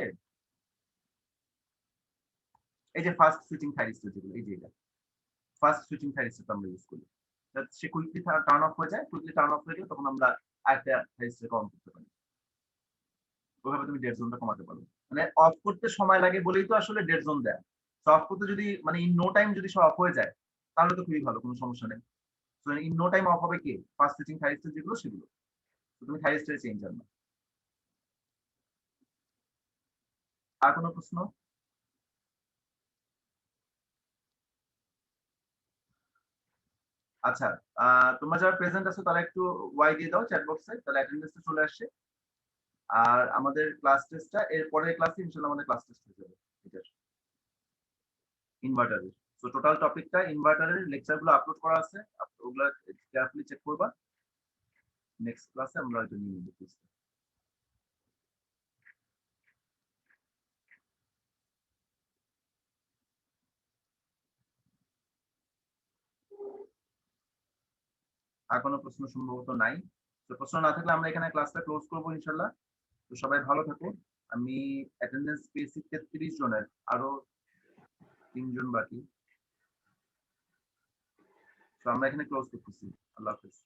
এই যে ফার্স্ট সুইচিং থাইরিস্টার যেগুলো, এই যে এটা ফার্স্ট সুইচিং থাইরিস্টার আমরা ইউজ করি, সে কুইকলি টার্ন অফ হয়ে যায়, কুইকলি টার্ন অফ হয়ে গেলে তখন আমরা আরেকটা থাইরিস্টার অন করতে পারি। ওইভাবে তুমি ডেড জোনটা কমাতে পারো। মানে অফ করতে সময় লাগে বলেই তো আসলে ডেড জোন দেয়। তো অফ করতে যদি মানে ইন নো টাইম যদি সব অফ হয়ে যায় তাহলে তো খুবই ভালো, কোনো সমস্যা নেই। তো ইন নো টাইম অফ হবে কি ফার্স্ট সুইচিং থাইরিস্টার যেগুলো সেগুলো, তো তুমি থাইরিস্টারে চেঞ্জ আনবে। আর কোনো প্রশ্ন? আচ্ছা, তোমরা যারা প্রেজেন্ট আছো তারা একটু ওয়াই দিয়ে দাও চ্যাট বক্সে, তাহলে অ্যাটেন্ডেন্সটা চলে আসছে। আর আমাদের ক্লাস টেস্টটা এর পরের ক্লাসে ইনশাআল্লাহ আমাদের ক্লাস টেস্ট হয়ে যাবে এটার ইনভার্টারের। তো টোটাল টপিকটা ইনভার্টারের লেকচারগুলো আপলোড করা আছে, ওগুলো কেয়ারফুলি চেক করবা। নেক্সট ক্লাসে আমরা এটা নিয়ে নিব। আর কোনো প্রশ্ন সম্ভবত নাই। তো প্রশ্ন না থাকলে আমরা এখানে ক্লাসটা ক্লোজ করবো ইনশাল্লাহ। তো সবাই ভালো থাকো। আমি অ্যাটেন্ডেন্স পেয়েছি 33 জনের, আরো 3 জন বাকি। তো আমরা এখানে ক্লোজ করতেছি। আল্লাহ হাফেজ।